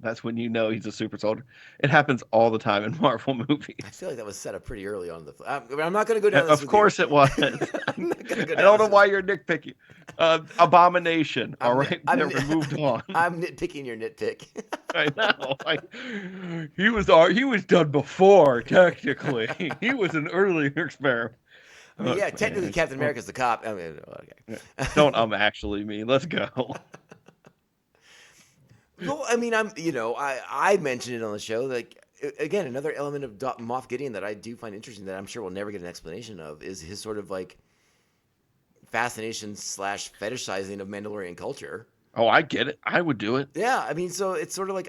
that's when you know he's a super soldier. It happens all the time in Marvel movies. I feel like that was set up pretty early on. I'm not going to go down this. Of course it was. I'm not gonna go down I don't know why you're nitpicking. Abomination. All right, never moved on. I'm nitpicking your nitpick. I know. He was done before. Technically, he was an earlier experiment. I mean, yeah, Look, technically man, Captain America's the cop. I mean, okay. don't actually me. Let's go. Well, I mean, I mentioned it on the show. Like again, another element of Moff Gideon that I do find interesting that I'm sure we'll never get an explanation of is his sort of like fascination / fetishizing of Mandalorian culture. Oh, I get it. I would do it. Yeah, I mean, so it's sort of like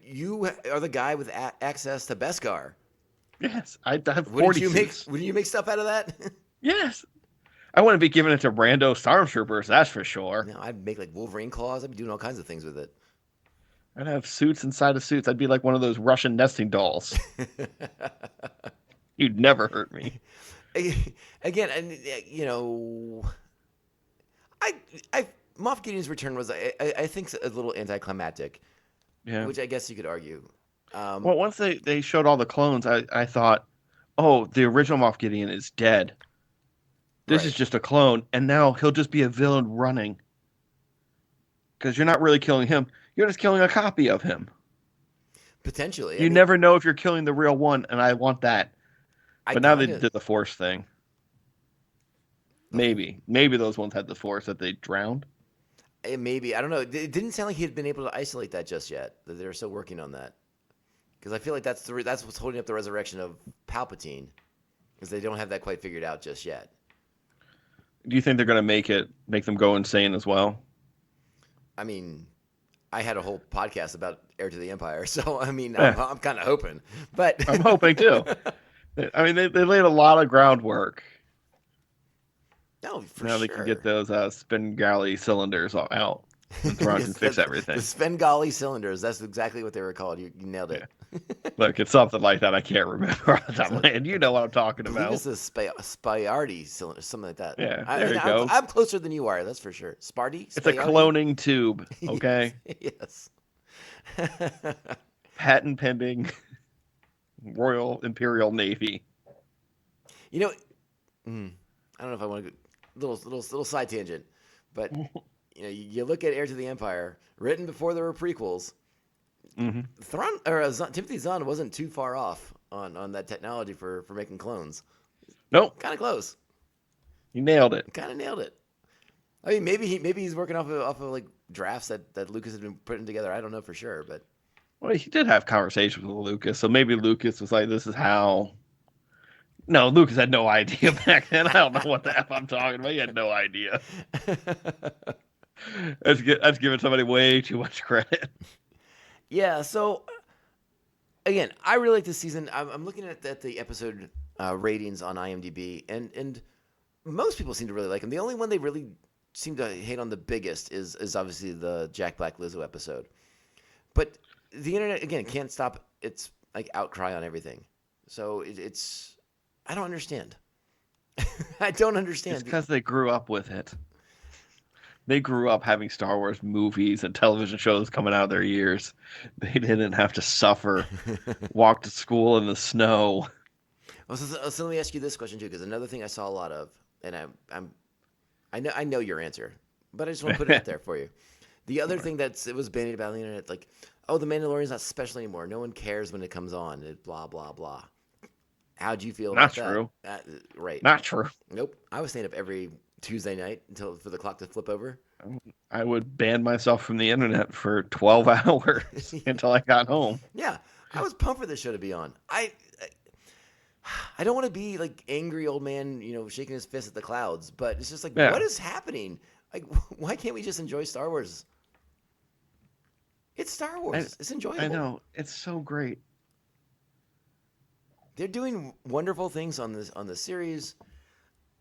you are the guy with access to Beskar. Yes, I have 40 suits. Wouldn't you make stuff out of that? Yes. I wouldn't be giving it to rando stormtroopers, that's for sure. No, I'd make like Wolverine claws. I'd be doing all kinds of things with it. I'd have suits inside of suits. I'd be like one of those Russian nesting dolls. You'd never hurt me. Again, and I Moff Gideon's return was I think a little anticlimactic, Yeah. which I guess you could argue. Well, once they showed all the clones, I thought, oh, the original Moff Gideon is dead. This is just a clone, and now he'll just be a villain running. Because you're not really killing him. You're just killing a copy of him. Potentially. You never know if you're killing the real one, and I want that. But now they did the Force thing. Maybe those ones had the Force that they drowned. Maybe. I don't know. It didn't sound like he had been able to isolate that just yet. That they're still working on that. Because I feel like that's what's holding up the resurrection of Palpatine. Because they don't have that quite figured out just yet. Do you think they're going to make them go insane as well? I mean, I had a whole podcast about Heir to the Empire, so I mean, I'm kind of hoping. But I'm hoping too. I mean, they laid a lot of groundwork. No, for now sure. they can get those Spengali cylinders out. And Thrawn can fix everything. The Spengali cylinders. That's exactly what they were called. You nailed it. Yeah. Look, it's something like that. I can't remember off the top of my head. You know what I'm talking I about. believe it's a Sparty cylinder, something like that. Yeah, there you go. I'm closer than you are, that's for sure. Sparty? It's a cloning tube, okay? Yes. Patent pending Royal Imperial Navy. You know, I don't know if I want to go little side tangent, but you look at Heir to the Empire, written before there were prequels. Mm-hmm. Thrawn Timothy Zahn wasn't too far off on that technology for making clones. Nope. Kind of close. You nailed it. Kind of nailed it. I mean, maybe he's working off of like drafts that Lucas had been putting together. I don't know for sure, but Well, he did have conversations with Lucas, so maybe Lucas was like, "This is how." No, Lucas had no idea back then. I don't know what the F I'm talking about. He had no idea. That's giving somebody way too much credit. Yeah, so again, I really like this season. I'm looking at the episode ratings on IMDb, and most people seem to really like them. The only one they really seem to hate on the biggest is obviously the Jack Black Lizzo episode. But the internet again can't stop its like outcry on everything. So it's I don't understand. I don't understand. It's because they grew up with it. They grew up having Star Wars movies and television shows coming out of their ears. They didn't have to suffer, walk to school in the snow. Well, so let me ask you this question too, because another thing I saw a lot of, and I know your answer, but I just want to put it out there for you. The other thing it was bandied about on the internet, like, oh, the Mandalorian's not special anymore. No one cares when it comes on. Blah blah blah. How'd you feel about that? Not true. Right. Not true. Nope. I was staying up every Tuesday night for the clock to flip over. I would ban myself from the internet for 12 hours until I got home. Yeah, I was pumped for this show to be on. I don't want to be like angry old man, shaking his fist at the clouds, but it's just like, What is happening? Like, why can't we just enjoy Star Wars? It's Star Wars. It's enjoyable. I know. It's so great. They're doing wonderful things on this series.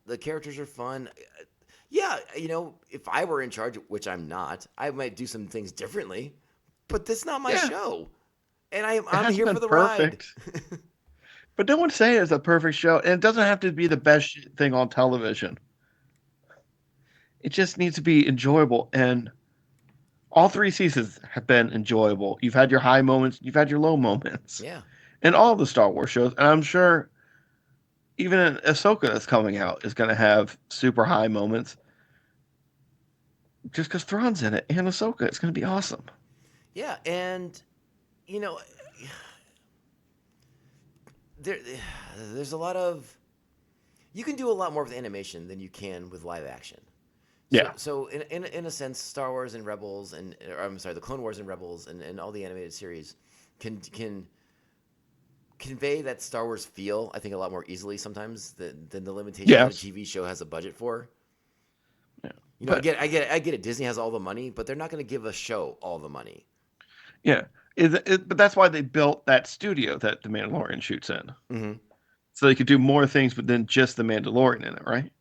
The characters are fun. Yeah, if I were in charge, which I'm not, I might do some things differently. But that's not my show, and I'm here for the ride. But no one's saying it's a perfect show, and it doesn't have to be the best thing on television. It just needs to be enjoyable, and all 3 seasons have been enjoyable. You've had your high moments, you've had your low moments. Yeah. In all the Star Wars shows, and I'm sure even Ahsoka that's coming out is going to have super high moments just because Thrawn's in it and Ahsoka. It's going to be awesome. Yeah, and, there's a lot of... you can do a lot more with animation than you can with live action. Yeah. So in a sense, Star Wars and Rebels or I'm sorry, the Clone Wars and Rebels and all the animated series can convey that Star Wars feel, I think, a lot more easily sometimes than the limitations that a TV show has a budget for. Yeah. You know, I get it. Disney has all the money, but they're not going to give a show all the money. Yeah. But that's why they built that studio that the Mandalorian shoots in. Mm-hmm. So they could do more things, but then just the Mandalorian in it, right?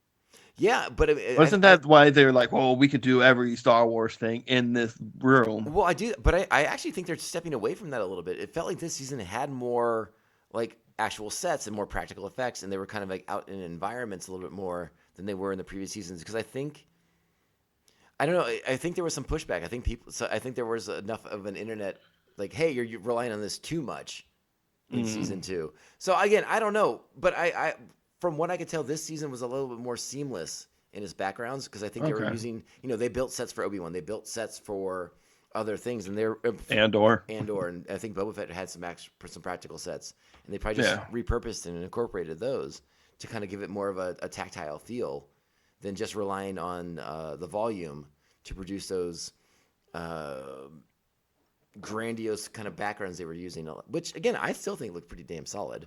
Yeah, but Wasn't that why they're like, well, we could do every Star Wars thing in this room? Well, I do, but I actually think they're stepping away from that a little bit. It felt like this season had more like actual sets and more practical effects, and they were kind of like out in environments a little bit more than they were in the previous seasons. Because I don't know, I think there was some pushback. I think there was enough of an internet like, hey, you're relying on this too much in season 2. So again, I don't know, but I from what I could tell, this season was a little bit more seamless in its backgrounds because I think they were using, they built sets for Obi-Wan, they built sets for other things, and they're Andor, and I think Boba Fett had some practical sets, and they probably just repurposed and incorporated those to kind of give it more of a tactile feel than just relying on the volume to produce those grandiose kind of backgrounds they were using, which again I still think look pretty damn solid.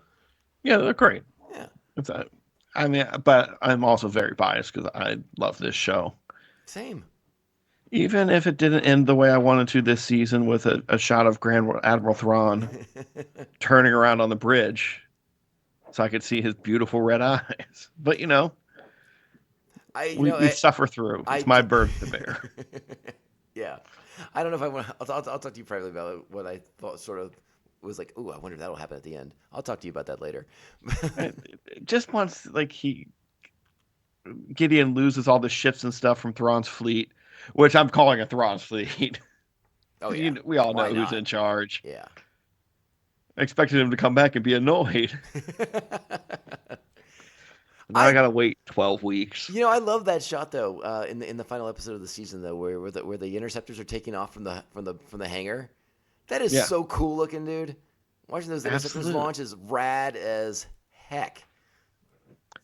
Yeah, they're great. Yeah. I mean, but I'm also very biased because I love this show. Same. Even if it didn't end the way I wanted to this season with a shot of Grand Admiral Thrawn turning around on the bridge so I could see his beautiful red eyes. But, we suffer through. It's my burden to bear. Yeah. I don't know if I want to. I'll talk to you privately about what I thought sort of was like, ooh, I wonder if that'll happen at the end. I'll talk to you about that later. Just once, Gideon loses all the ships and stuff from Thrawn's fleet, which I'm calling a Thrawn's fleet. Oh, yeah. We all know Why who's not? in charge. Yeah. I expected him to come back and be annoyed. Now I gotta wait 12 weeks. I love that shot though. In the final episode of the season though, where the interceptors are taking off from the hangar. That is so cool looking, dude. Watching those interceptors launch is rad as heck.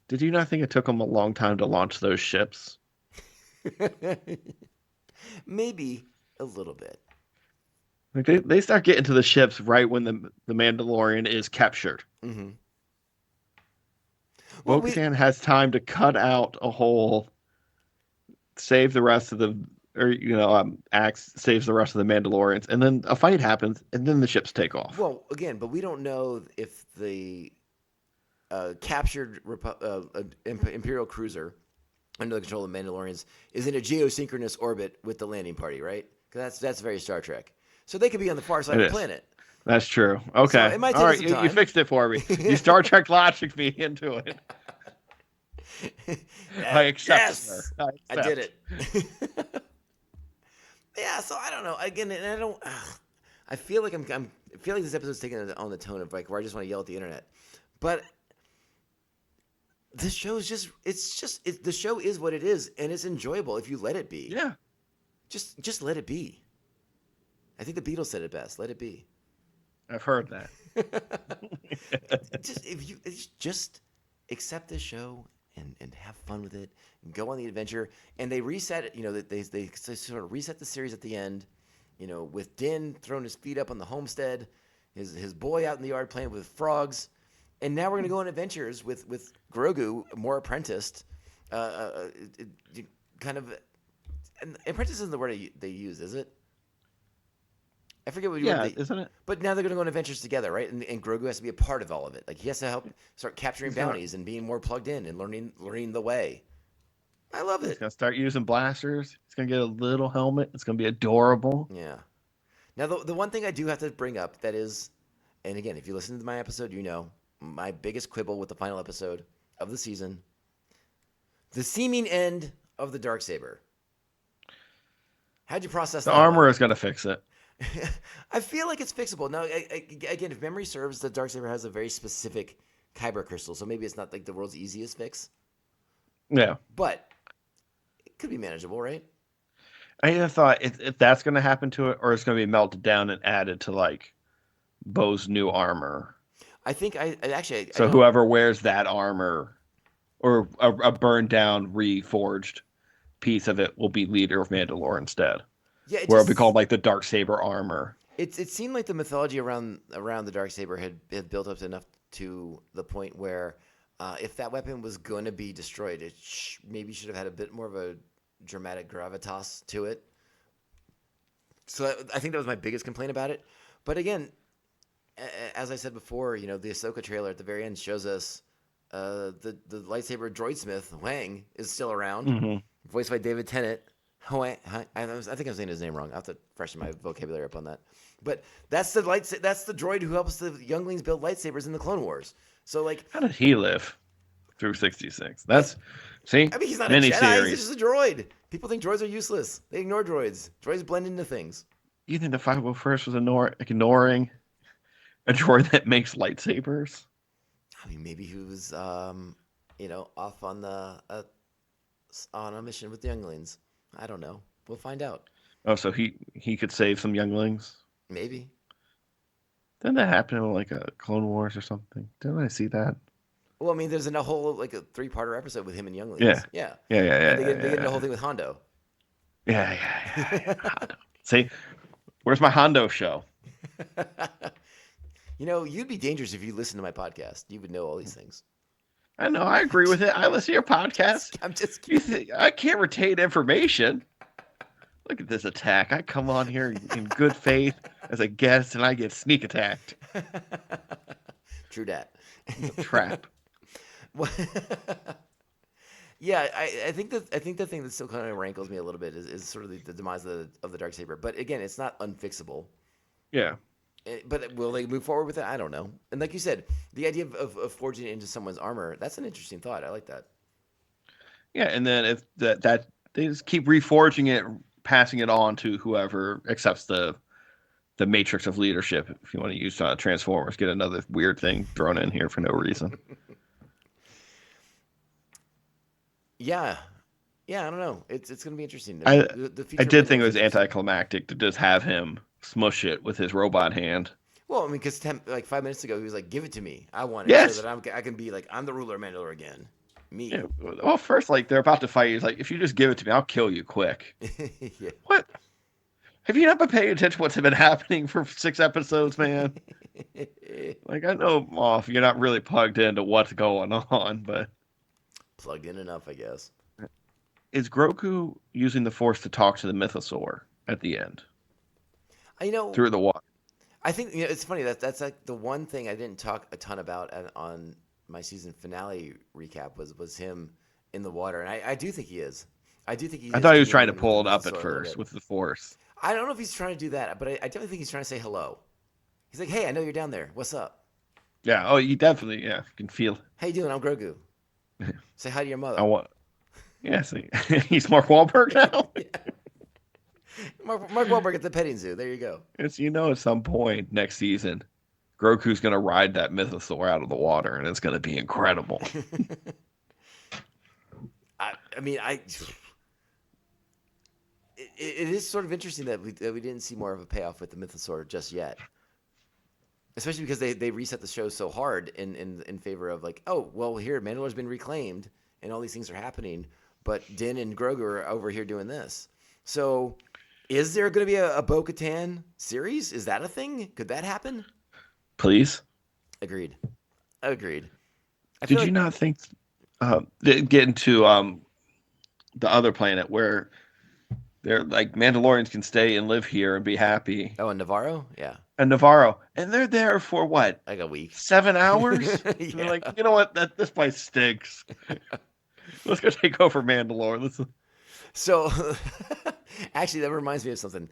Did you not think it took them a long time to launch those ships? Maybe a little bit. They start getting to the ships right when the Mandalorian is captured. Mm-hmm. Bo-Katan has time to cut out a hole, save the rest of the, Axe saves the rest of the Mandalorians, and then a fight happens, and then the ships take off. Well, again, but we don't know if the captured Imperial cruiser under the control of the Mandalorians is in a geosynchronous orbit with the landing party, right? Because that's very Star Trek. So they could be on the far side of the planet. That's true. Okay. So it might take all right, some time. You fixed it for me. You Star Trek logic me into it. I accept it, sir. I did it. Yeah, so I don't know. Again, and I don't. I feel like I feel like this episode's taking it on the tone of like where I just want to yell at the internet, but the show is the show is what it is, and it's enjoyable if you let it be. Yeah. Just let it be. I think the Beatles said it best. Let it be. I've heard that. If you just accept this show and have fun with it, and go on the adventure, and they reset it. They sort of reset the series at the end. With Din throwing his feet up on the homestead, his boy out in the yard playing with frogs, and now we're gonna go on adventures with Grogu, more apprenticed, kind of. And apprentice isn't the word they use, is it? I forget what you isn't it? But now they're going to go on adventures together, right? And Grogu has to be a part of all of it. Like he has to help start capturing bounties and being more plugged in and learning the way. I love it. He's going to start using blasters. He's going to get a little helmet. It's going to be adorable. Yeah. Now the one thing I do have to bring up that is, and again, if you listen to my episode, my biggest quibble with the final episode of the season, the seeming end of the Darksaber. How'd you process that? The armor is going to fix it. I feel like it's fixable. Now, again, if memory serves, the Darksaber has a very specific kyber crystal, so maybe it's not like the world's easiest fix. Yeah. But it could be manageable, right? I either thought if that's going to happen to it, or it's going to be melted down and added to, like, Bo's new armor. I think whoever wears that armor, or a burned down, reforged piece of it will be leader of Mandalore instead. Yeah, Where it'll be called like the Darksaber armor. It seemed like the mythology around the Darksaber had built up enough to the point where if that weapon was going to be destroyed, it maybe should have had a bit more of a dramatic gravitas to it. So I think that was my biggest complaint about it. But again, as I said before, the Ahsoka trailer at the very end shows us the lightsaber droidsmith Wang is still around, voiced by David Tennant. I think I'm saying his name wrong. I have to freshen my vocabulary up on that. But that's the droid who helps the younglings build lightsabers in the Clone Wars. So like, how did he live through 66? That's see. I mean, he's not mini a Jedi. series. He's just a droid. People think droids are useless. They ignore droids. Droids blend into things. You think the 501st was ignoring a droid that makes lightsabers? I mean, maybe he was, off on a mission with the younglings. I don't know. We'll find out. Oh, so he could save some younglings? Maybe. Didn't that happen in like a Clone Wars or something? Didn't I see that? Well, I mean, there's a whole like a 3-parter episode with him and younglings. Yeah. Yeah. Yeah. They get the whole thing with Hondo. Yeah. Hondo. See, where's my Hondo show? You'd be dangerous if you listened to my podcast. You would know all these things. I know. I agree with it. I listen to your podcast. I'm just You kidding. think I can't retain information? Look at this attack. I come on here in good faith as a guest, and I get sneak attacked. True dat. Trap. Yeah, I think the thing that still kind of rankles me a little bit is sort of the demise of the Darksaber. But again, it's not unfixable. Yeah. But will they move forward with it? I don't know. And like you said, the idea of forging it into someone's armor, that's an interesting thought. I like that. Yeah, and then if that they just keep reforging it, passing it on to whoever accepts the matrix of leadership. If you want to use Transformers, get another weird thing thrown in here for no reason. Yeah, I don't know. It's going to be interesting. I future did think it Mandalorian was anticlimactic to just have him smush it with his robot hand. Well, I mean, because like 5 minutes ago, he was like, "Give it to me. I want it, Yes. so that I can be like, I'm the ruler of Mandalore again." Me. Yeah. Well, first, like they're about to fight. He's like, "If you just give it to me, I'll kill you quick." Yeah. What? Have you not been paying attention to what's been happening for 6 episodes, man? Like, I know, Moff, you're not really plugged into what's going on, but Plugged in enough, I guess. is Grogu using the Force to talk to the Mythosaur at the end through the water? I think it's funny that's like the one thing I didn't talk a ton about on my season finale recap was him in the water, and I do think he is. I do think he. I thought he was trying to communicating pull it with up the at Mythosaur a little first bit. with the Force. I don't know if he's trying to do that, but I definitely think he's trying to say hello. He's like, "Hey, I know you're down there. What's up? Yeah. Oh, you definitely. Yeah. You can feel. How you doing? I'm Grogu. Say hi to your mother." I want. Yeah. See, he's Mark Wahlberg now. Mark Wahlberg at the petting zoo. There you go. It's at some point next season, Grogu's gonna ride that Mythosaur out of the water, and it's gonna be incredible. It is sort of interesting that we didn't see more of a payoff with the Mythosaur just yet. Especially because they reset the show so hard in favor of like, oh, well, here, Mandalore's been reclaimed, and all these things are happening, but Din and Grogu are over here doing this. So is there going to be a Bo-Katan series? Is that a thing? Could that happen? Please. Agreed. Did you not think getting to the other planet where they're like Mandalorians can stay and live here and be happy? Oh, and Navarro? Yeah. And Navarro, and they're there for what? Like a week. 7 hours? And Yeah. they're like, you know what? This place stinks. Let's go take over Mandalore. So, actually, that reminds me of something.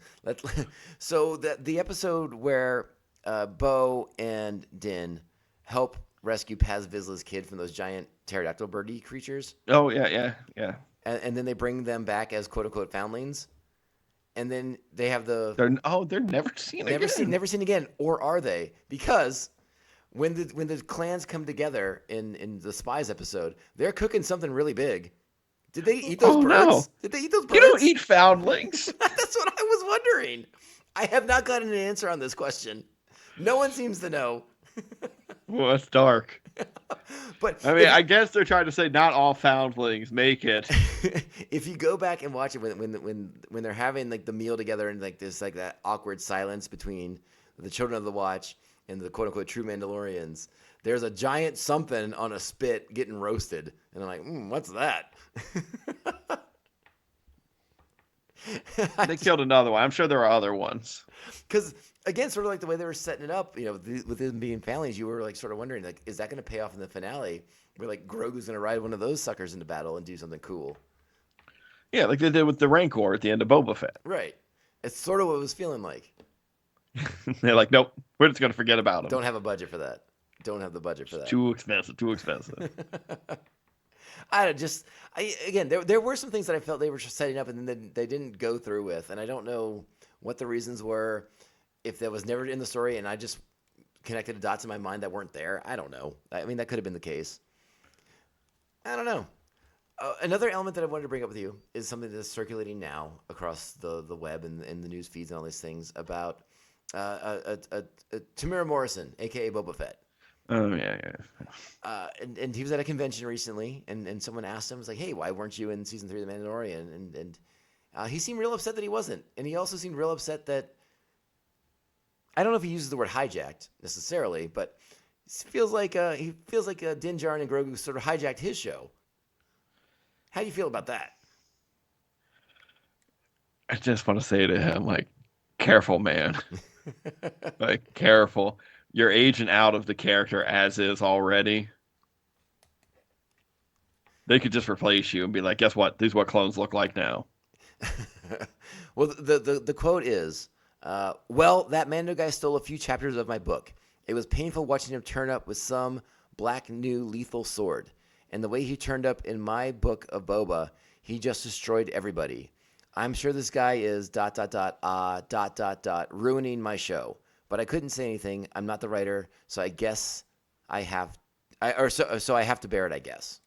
So the episode where Bo and Din help rescue Paz Vizsla's kid from those giant pterodactyl birdie creatures, Oh yeah. and then they bring them back as quote unquote foundlings, and then they have the They're never seen again. never seen again, or are they? Because when the clans come together in the Spies episode, they're cooking something really big. Did they eat those birds? No. Did they eat those birds? You don't eat foundlings. That's what I was wondering. I have not gotten an answer on this question. No one seems to know. Well, that's dark. But I mean, I guess they're trying to say not all foundlings make it. if you go back and watch it when they're having like the meal together and like this like that awkward silence between the children of the Watch and the quote unquote true Mandalorians, there's a giant something on a spit getting roasted, and I'm like, what's that? They killed another one. I'm sure there are other ones. Because again, sort of like the way they were setting it up, with them being families, you were like sort of wondering, like, is that going to pay off in the finale? Where like Grogu's going to ride one of those suckers into battle and do something cool, Yeah, like they did with the Rancor at the end of Boba Fett. right? It's sort of what it was feeling like. They're like, nope, we're just gonna forget about him. Don't have a budget for that. Don't have the budget for that. Too expensive. Too expensive. Again, there were some things that I felt they were just setting up and then they didn't go through with, and I don't know what the reasons were. If that was never in the story and I just connected the dots in my mind that weren't there, I don't know. I mean, that could have been the case. I don't know. Another element that I wanted to bring up with you is something that's circulating now across the web and the news feeds and all these things about Tamira Morrison, aka Boba Fett. Oh yeah. And he was at a convention recently, and someone asked him, was like, "Hey, why weren't you in season 3 of The Mandalorian?" And he seemed real upset that he wasn't, and he also seemed real upset that I don't know if he uses the word hijacked necessarily, but he feels like Din Djarin and Grogu sort of hijacked his show. How do you feel about that? I just want to say to him, like, careful, man. Like, careful. You're aging out of the character as is already. They could just replace you and be like, guess what? These are what clones look like now. Well, the quote is, well, that Mando guy stole a few chapters of my book. It was painful watching him turn up with some black new lethal sword. And the way he turned up in my book of Boba, he just destroyed everybody. I'm sure this guy is ... ruining my show. But I couldn't say anything. I'm not the writer, so I guess I have to bear it, I guess.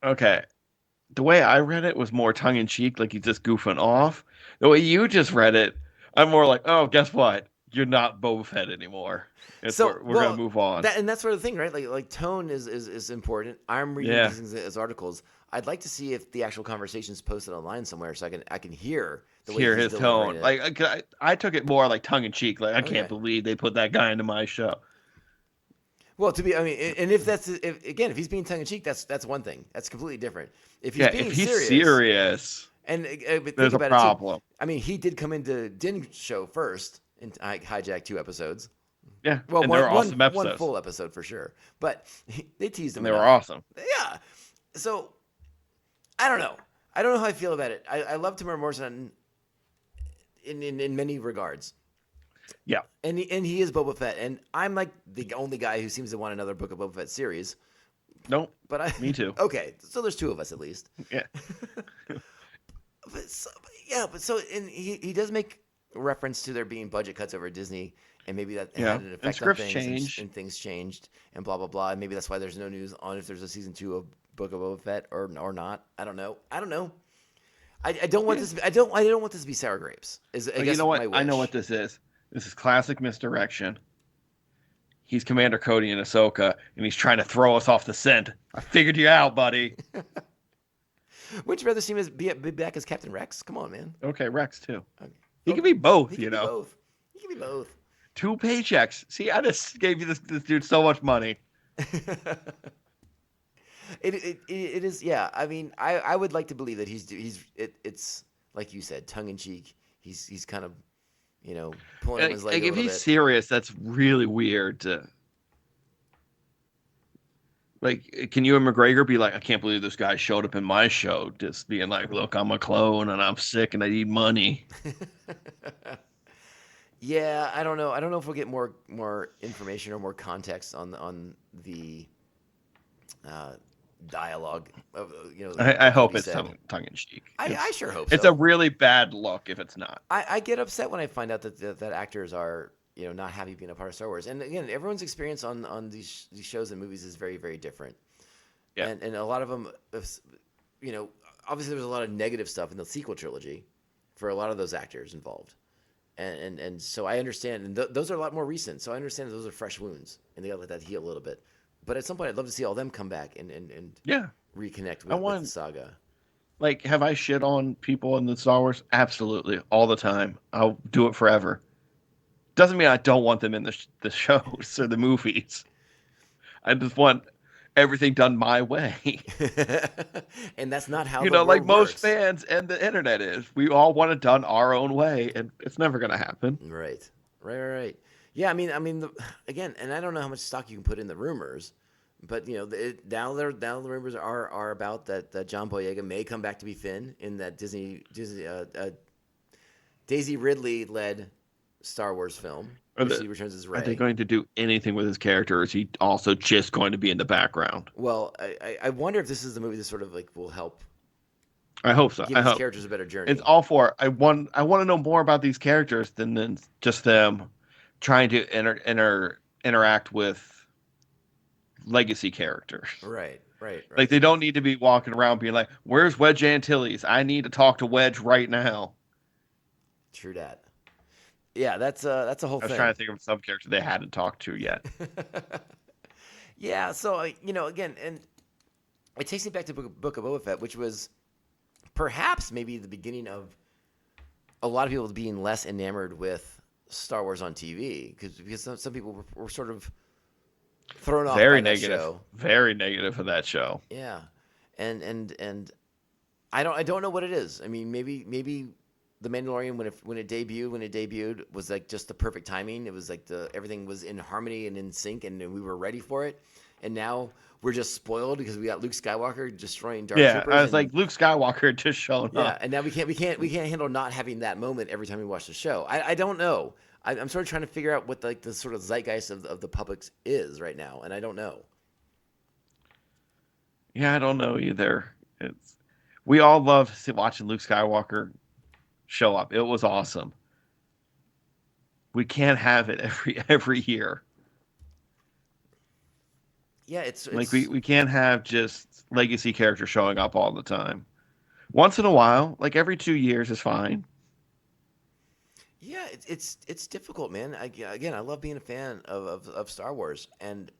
Okay. The way I read it was more tongue-in-cheek, like he's just goofing off. The way you just read it, I'm more like, oh, guess what? You're not Boba Fett anymore. We're gonna move on. And that's sort of the thing, right? Like tone is important. I'm reading these things as articles. I'd like to see if the actual conversation is posted online somewhere, so I can hear the way hear he's his tone. delivering it. Like I took it more like tongue-in-cheek. Like I can't believe they put that guy into my show. Well, and if he's being tongue in cheek, that's one thing. That's completely different. If he's serious, and there's a problem. He did come into Din's show first and hijack 2 episodes. Yeah, well, and they were awesome episodes. One full episode for sure, but they teased him. And they were awesome. Yeah, so I don't know. I don't know how I feel about it. I love Tamara Morrison in many regards. Yeah, and he is Boba Fett, and I'm like the only guy who seems to want another Book of Boba Fett series. Nope, but me too. Okay, so there's 2 of us at least. Yeah, and he does make reference to there being budget cuts over at Disney, and maybe that had an effect and scripts on things, and things changed, and blah blah blah, and maybe that's why there's no news on if there's a season 2 of Book of Boba Fett or not. I don't know. I don't want this. I don't want this to be sour grapes. You know what? I know what this is. This is classic misdirection. He's Commander Cody in Ahsoka, and he's trying to throw us off the scent. I figured you out, buddy. Would you rather see him be back as Captain Rex? Come on, man. Okay, Rex too. Okay. He can be both. He can be both. 2 paychecks. See, I just gave you this dude so much money. It is, yeah. I mean, I would like to believe that it's like you said, tongue in cheek. He's kind of, pulling on his leg a little bit. If he's serious, that's really weird. Can Ewan McGregor be like, I can't believe this guy showed up in my show, just being like, look, I'm a clone and I'm sick and I need money. Yeah, I don't know. I don't know if we'll get more information or more context on the dialogue of I hope it's tongue in cheek. I sure hope so. It's a really bad look if it's not. I get upset when I find out that actors are not happy being a part of Star Wars. And again, everyone's experience on these shows and movies is very, very different. Yeah. And a lot of them, obviously there was a lot of negative stuff in the sequel trilogy for a lot of those actors involved. And so I understand, and those are a lot more recent. So I understand that those are fresh wounds, and they got to let that heal a little bit. But at some point, I'd love to see all them come back and Yeah. reconnect I with want the saga. like have I shit on people in the Star Wars? Absolutely, all the time. I'll do it forever. Doesn't mean I don't want them in the shows or the movies. I just want everything done my way. And that's not how You the know, like world most works. fans and the internet is. We all want it done our own way, and it's never going to happen. Right. Right. Yeah, again, and I don't know how much stock you can put in the rumors, but now the rumors are about that John Boyega may come back to be Finn in that Disney Daisy Ridley led Star Wars film, Are, where the, she returns as are they Rey. going to do anything with his character? Or is he also just going to be in the background? Well, I wonder if this is the movie that sort of like will help I hope so. give I his hope characters a better journey. it's all for. I want to know more about these characters than just them trying to interact with legacy characters. Right. Like they don't need to be walking around being like, "Where's Wedge Antilles? I need to talk to Wedge right now." True that. Yeah, that's a whole I was thing. trying to think of some character they hadn't talked to yet. Yeah, so again, and it takes me back to Book of Boba Fett, which was perhaps maybe the beginning of a lot of people being less enamored with Star Wars on TV because some people were sort of thrown off Very by that negative. show. Very negative of that show. Yeah, and I don't know what it is. I mean, maybe The Mandalorian when it debuted was like just the perfect timing. It was like everything was in harmony and in sync, and we were ready for it. And now we're just spoiled because we got Luke Skywalker destroying Dark Troopers. I was like Luke Skywalker just showing yeah, up. and now we can't handle not having that moment every time we watch the show. I don't know. I'm sort of trying to figure out what the sort of zeitgeist of the public is right now, and I don't know. Yeah, I don't know either. We all loved watching Luke Skywalker show up. It was awesome. We can't have it every year. Yeah, it's Like we can't have just legacy characters showing up all the time. Once in a while, like every 2 years is fine. Yeah, it's difficult, man. Again, I love being a fan of Star Wars, and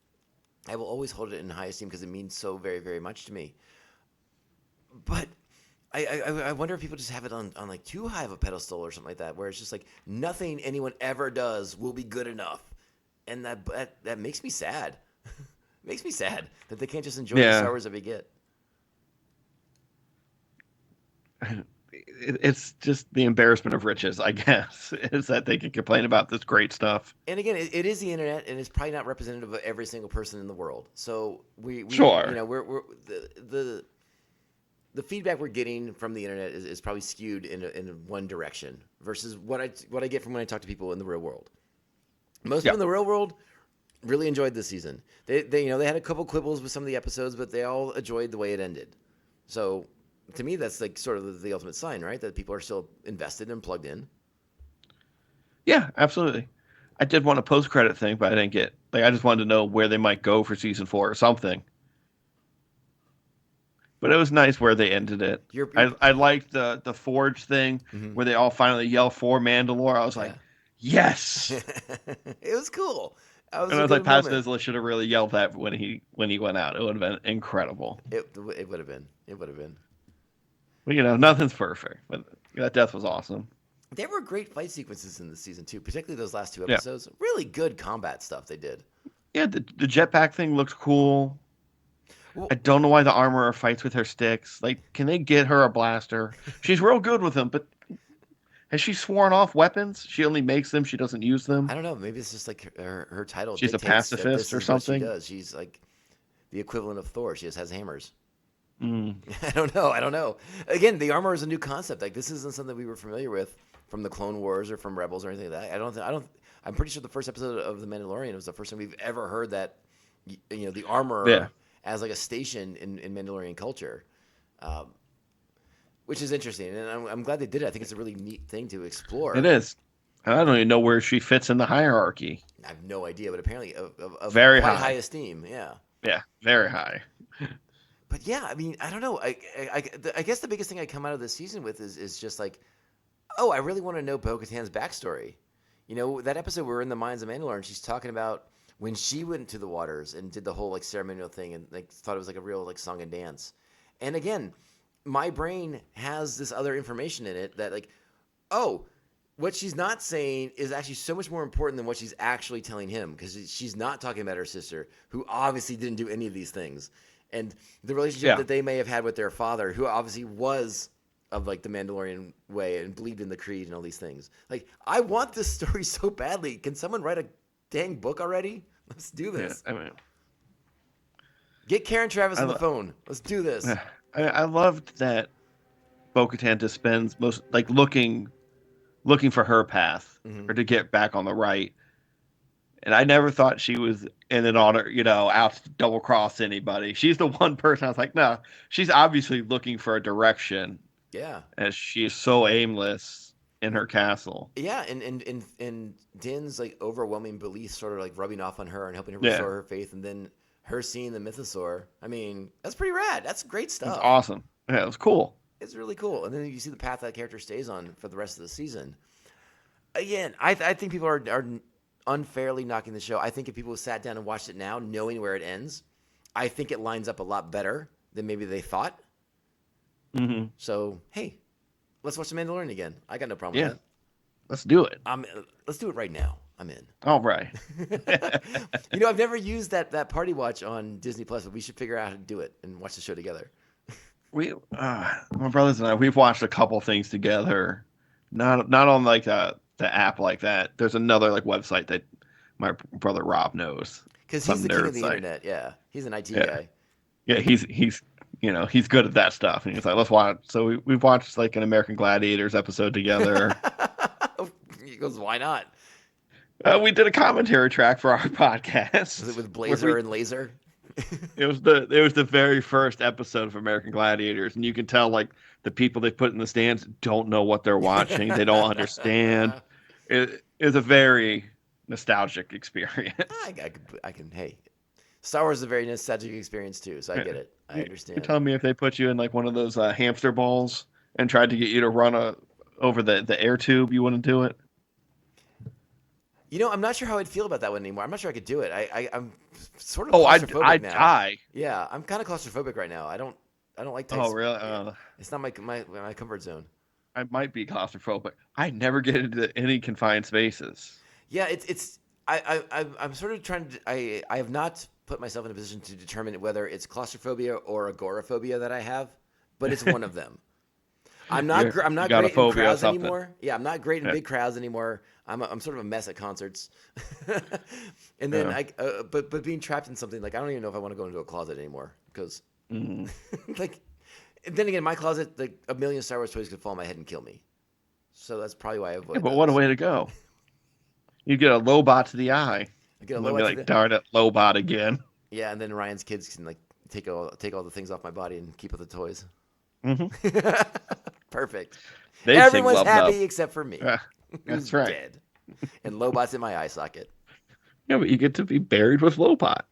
I will always hold it in high esteem because it means so very, very much to me. But I wonder if people just have it on like too high of a pedestal or something like that, where it's just like nothing anyone ever does will be good enough, and that makes me sad. Makes me sad that they can't just enjoy the Star Wars that we get. It's just the embarrassment of riches, I guess, is that they can complain about this great stuff. And again, it is the internet, and it's probably not representative of every single person in the world. So we Sure. we're the feedback we're getting from the internet is probably skewed in one direction versus what I get from when I talk to people in the real world. Most people in the real world really enjoyed this season. They had a couple quibbles with some of the episodes, but they all enjoyed the way it ended. So to me, that's like sort of the ultimate sign, right? That people are still invested and plugged in. Yeah, absolutely. I did want a post-credit thing, but I didn't get. Like, I just wanted to know where they might go for season 4 or something. But it was nice where they ended it. I liked the Forge thing where they all finally yell for Mandalore. I was like, yes. It was cool. And I was like, Paz Vizsla should have really yelled that when he went out. It would have been incredible. It would have been. It would have been. Well, nothing's perfect, but that death was awesome. There were great fight sequences in this season too, particularly those last 2 episodes. Yeah. Really good combat stuff they did. Yeah, the jetpack thing looked cool. Well, I don't know why the armorer fights with her sticks. Like, can they get her a blaster? She's real good with them, but has she sworn off weapons? She only makes them. She doesn't use them. I don't know. Maybe it's just like her title. She's a pacifist or something. What she does. She's like the equivalent of Thor. She just has hammers. Mm. I don't know. Again, the armor is a new concept. Like, this isn't something we were familiar with from the Clone Wars or from Rebels or anything like that. I'm pretty sure the first episode of The Mandalorian was the first time we've ever heard that, the armor as like a station in Mandalorian culture, which is interesting. And I'm glad they did it. I think it's a really neat thing to explore. It is. I don't even know where she fits in the hierarchy. I have no idea, but apparently of very quite high esteem. Yeah. Yeah, very high. But yeah, I mean, I don't know. I guess the biggest thing I come out of this season with is just like, oh, I really want to know Bo-Katan's backstory. That episode where we're in the mines of Mandalore and she's talking about when she went to the waters and did the whole like ceremonial thing and like thought it was like a real like song and dance. And again, my brain has this other information in it that like, oh, what she's not saying is actually so much more important than what she's actually telling him, because she's not talking about her sister, who obviously didn't do any of these things. And the relationship that they may have had with their father, who obviously was of like the Mandalorian way and believed in the creed and all these things. Like, I want this story so badly. Can someone write a dang book already? Let's do this. Yeah, I mean, get Karen Travis on the phone. Let's do this. I loved that Bo-Katan just spends most like looking for her path or to get back on the right. And I never thought she was in an honor, out to double cross anybody. She's the one person I was like, no, she's obviously looking for a direction. Yeah. As she is so aimless in her castle. Yeah, and Din's like overwhelming belief sort of like rubbing off on her and helping her restore her faith, and then her seeing the mythosaur. I mean, that's pretty rad. That's great stuff. It's awesome. Yeah, it was cool. It's really cool. And then you see the path that character stays on for the rest of the season. Again, I think people are unfairly knocking the show. I think if people sat down and watched it now, knowing where it ends, I think it lines up a lot better than maybe they thought. Mm-hmm. So, hey, let's watch The Mandalorian again. I got no problem with that. Let's do it. Let's do it right now. I'm in. All right. I've never used that party watch on Disney Plus, but we should figure out how to do it and watch the show together. My brothers and I, we've watched a couple things together. Not on like the app like that. There's another like website that my brother Rob knows. Because he's the king of the internet. Yeah, he's an IT guy. Yeah, he's he's good at that stuff. And he's like, let's watch. So we've watched like an American Gladiators episode together. He goes, why not? We did a commentary track for our podcast. Was it with Blazer and Laser? It was the very first episode of American Gladiators, and you can tell like the people they put in the stands don't know what they're watching. They don't understand. It is a very nostalgic experience. I can. Hey, Star Wars is a very nostalgic experience too, so I get it. I understand. You tell me if they put you in like one of those hamster balls and tried to get you to run over the air tube, you wouldn't do it. I'm not sure how I'd feel about that one anymore. I'm not sure I could do it. I'm sort of claustrophobic I'd now. die. Yeah, I'm kind of claustrophobic right now. I don't like. Oh, really? It's not my comfort zone. I might be claustrophobic. I never get into any confined spaces. Yeah, I'm sort of trying to. I have not put myself in a position to determine whether it's claustrophobia or agoraphobia that I have, but it's one of them. I'm not great in crowds anymore. Yeah, I'm not great in big crowds anymore. I'm sort of a mess at concerts. And then but being trapped in something, like I don't even know if I want to go into a closet anymore, because like, then again, my closet, like a million Star Wars toys could fall on my head and kill me. So that's probably why I avoid. Yeah, but what a way to go! You get a Lobot to the eye. I get a Lobot darn it, Lobot again. Yeah, and then Ryan's kids can like take all the things off my body and keep with the toys. Mm-hmm. Perfect. They Everyone's happy except for me. That's right. Dead. And Lobot's in my eye socket. Yeah, but you get to be buried with Lobot.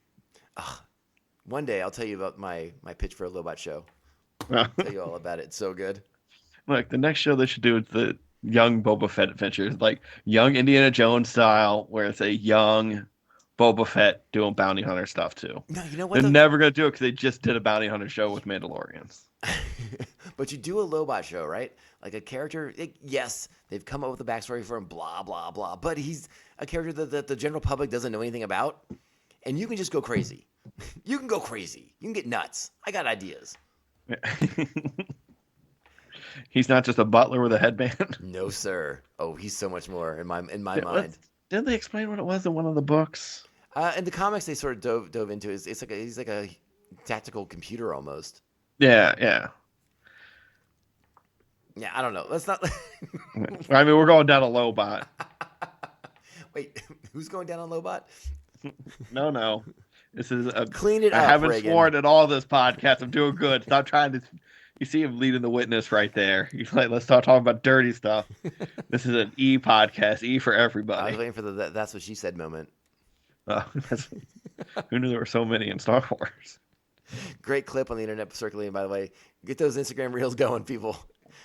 One day I'll tell you about my pitch for a Lobot show. I'll tell you all about it. It's so good. Look, the next show they should do is the young Boba Fett adventures, like young Indiana Jones style, where it's a young Boba Fett doing bounty hunter stuff too. No, you know what? They're never gonna do it because they just did a bounty hunter show with Mandalorians. But you do a Lobot show, right? Like a character, yes, they've come up with a backstory for him, blah, blah, blah. But he's a character that the general public doesn't know anything about. And you can just go crazy. You can go crazy. You can get nuts. I got ideas. He's not just a butler with a headband. No, sir. Oh, he's so much more in my mind. Didn't they explain what it was in one of the books? In the comics, they sort of dove into it. It's like he's like a tactical computer almost. Yeah. Yeah, I don't know. Let's not. I mean, we're going down a Lobot. Wait, who's going down on Lobot? No. This is clean it up. I haven't Regan. sworn at all this podcast. I'm doing good. Stop trying to. You see him leading the witness right there. He's like, let's start talking about dirty stuff. This is an E podcast. E for everybody. I was waiting for the "that's what she said" moment. Who knew there were so many in Star Wars? Great clip on the internet circulating, by the way. Get those Instagram reels going, people.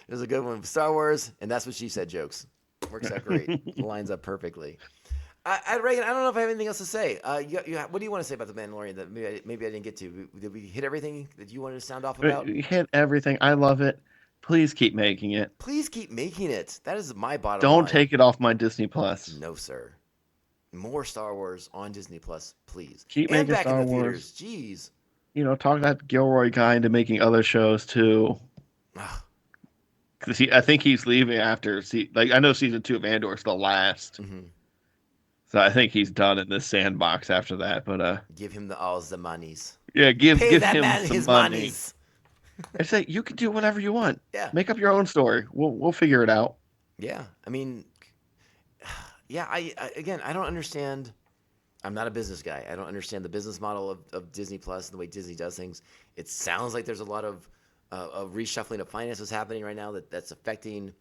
There's a good one. Star Wars, and that's what she said jokes. Works out great. Lines up perfectly. Reagan, I don't know if I have anything else to say. What do you want to say about the Mandalorian that maybe I didn't get to? Did we hit everything that you wanted to sound off about? You hit everything. I love it. Please keep making it. Please keep making it. That is my bottom Don't line. take it off my Disney Plus. No, sir. More Star Wars on Disney Plus, please. Keep and making back Star in the Wars. theaters. Jeez. You know, talk that Gilroy guy into making other shows too. Ugh. Because I think he's leaving after. I know season 2 of Andor is the last. Mm-hmm. So I think he's done in this sandbox after that. But Give him all the monies. yeah, give Pay that him man some his money. monies. I say you can do whatever you want. Yeah. Make up your own story. We'll figure it out. Yeah. I mean, yeah. Again, I don't understand. I'm not a business guy. I don't understand the business model of Disney Plus and the way Disney does things. It sounds like there's a lot of reshuffling of finances happening right now that's affecting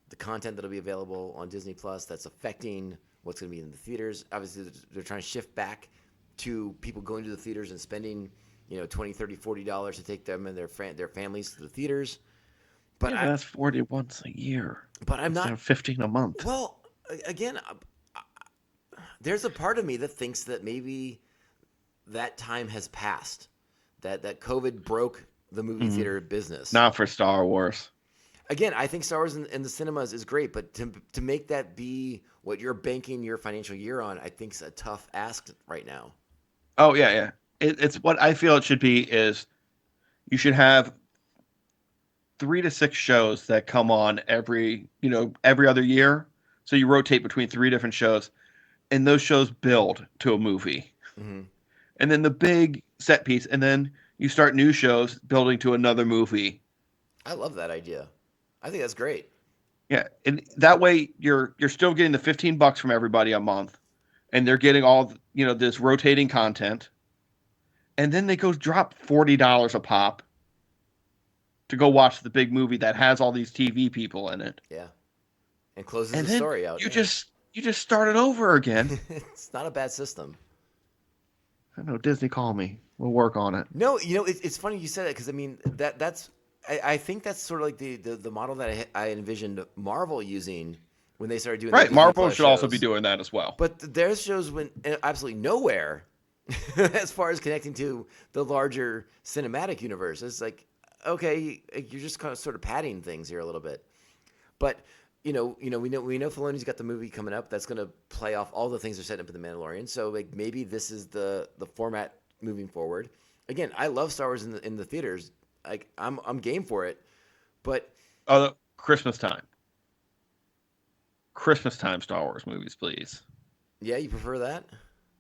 the content that'll be available on Disney Plus. That's affecting what's going to be in the theaters. Obviously, they're trying to shift back to people going to the theaters and spending, $20, $30, $40 to take them and their families to the theaters. But Yeah, that's 40 once a year. But I'm instead not of 15 a month. Well, again, there's a part of me that thinks that maybe that time has passed. That COVID broke the movie theater business. Not for Star Wars. Again, I think Star Wars in the cinemas is great, but to make that be what you're banking your financial year on, I think is a tough ask right now. Oh yeah. It's what I feel it should be is you should have 3 to 6 shows that come on every other year. So you rotate between 3 different shows, and those shows build to a movie. Mm-hmm. And then the big set piece, and then you start new shows building to another movie. I love that idea. I think that's great. Yeah, and that way you're still getting the $15 from everybody a month, and they're getting all this rotating content, and then they go drop $40 a pop to go watch the big movie that has all these TV people in it. Yeah, and closes And the then story out. You just start it over again. It's not a bad system. I know, Disney, call me. We'll work on it. No, it's funny you said that because I mean I think that's sort of like the model that I envisioned Marvel using when they started doing Right, the Marvel Plus should also shows. be doing that as well. But their shows went absolutely nowhere as far as connecting to the larger cinematic universe. It's like, okay, you're just kind of sort of padding things here a little bit. But we know Filoni's got the movie coming up that's going to play off all the things they're setting up in The Mandalorian. So like maybe this is the format moving forward. Again, I love Star Wars in the theaters. Like I'm game for it, but Christmas time Star Wars movies, please. Yeah, you prefer that?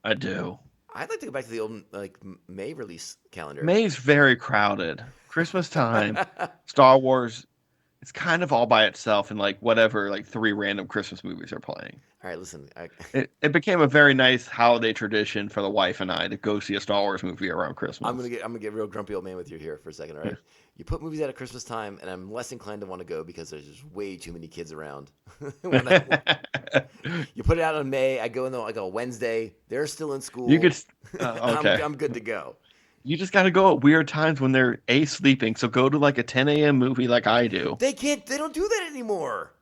I do. I'd like to go back to the old May release calendar. May's very crowded. Christmas time, Star Wars, it's kind of all by itself, and whatever 3 random Christmas movies are playing. All right, listen. It became a very nice holiday tradition for the wife and I to go see a Star Wars movie around Christmas. I'm gonna get real grumpy old man with you here for a second. All right, you put movies out at Christmas time, and I'm less inclined to want to go because there's just way too many kids around. You put it out in May, I go in a Wednesday. They're still in school. You could, okay. I'm good to go. You just got to go at weird times when they're sleeping. So go to a 10 a.m. movie like I do. They don't do that anymore.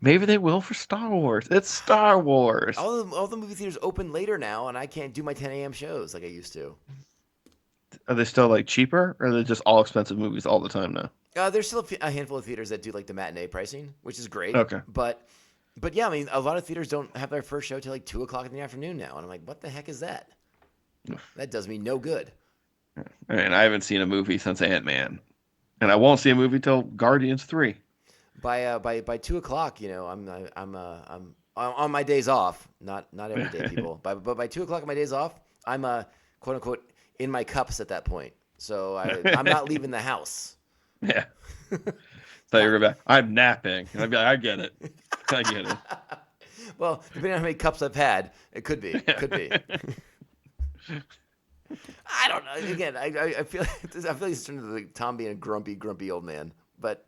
Maybe they will for Star Wars. It's Star Wars. All the movie theaters open later now, and I can't do my 10 a.m. shows like I used to. Are they still cheaper, or are they just all expensive movies all the time now? There's still a handful of theaters that do the matinee pricing, which is great. Okay. But yeah, I mean, a lot of theaters don't have their first show till 2:00 in the afternoon now, and I'm like, what the heck is that? That does me no good. And I haven't seen a movie since Ant-Man, and I won't see a movie till Guardians 3. By 2:00, I'm on my days off. Not every day, people. But by 2:00 on my days off, I'm quote unquote in my cups at that point. So I'm not leaving the house. Yeah. So you're back. I'm napping. And I'd be like, I get it. I get it. Well, depending on how many cups I've had, it could be. It could be. I don't know. Again, I feel like it's turned into Tom being a grumpy old man. But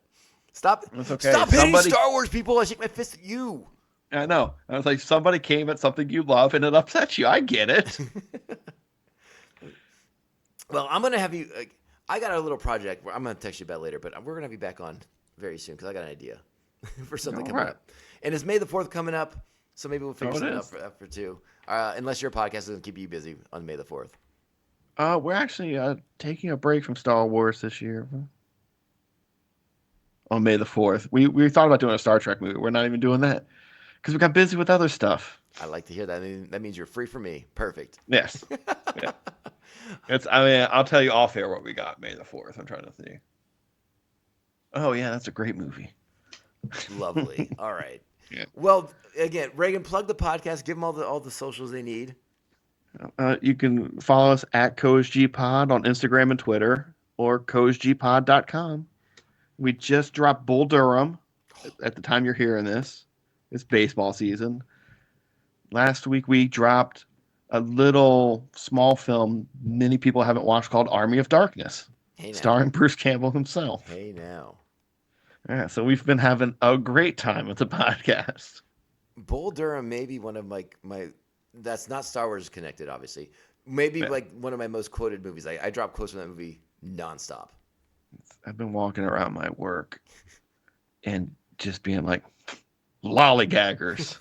stop okay. Stop hating Star Wars, people. I shake my fist at you. I know. I was like, somebody came at something you love and it upsets you. I get it. Well, I'm going to have you I got a little project where I'm going to text you about later, but we're going to have you back on very soon because I got an idea for something coming up. And it's May the 4th coming up. So maybe we'll figure Oh, it something is. out for 2. Unless your podcast doesn't keep you busy on May the 4th. We're actually taking a break from Star Wars this year on May the 4th. We thought about doing a Star Trek movie. We're not even doing that because we got busy with other stuff. I like to hear that. That means you're free for me. Perfect. Yes. Yeah. I'll tell you off air what we got May the 4th. I'm trying to think. Oh yeah, that's a great movie. Lovely. All right. Yeah. Well, again, Reagan, plug the podcast. Give them all the socials they need. You can follow us at CoachGPod on Instagram and Twitter, or CoachGPod.com. We just dropped Bull Durham at the time you're hearing this. It's baseball season. Last week we dropped a little small film many people haven't watched called Army of Darkness, Hey now. starring Bruce Campbell himself. Hey now. Yeah, so we've been having a great time with the podcast. Bull Durham may be one of my that's not Star Wars connected, obviously. Maybe like one of my most quoted movies. I drop quotes from that movie nonstop. I've been walking around my work and just being like, lollygaggers.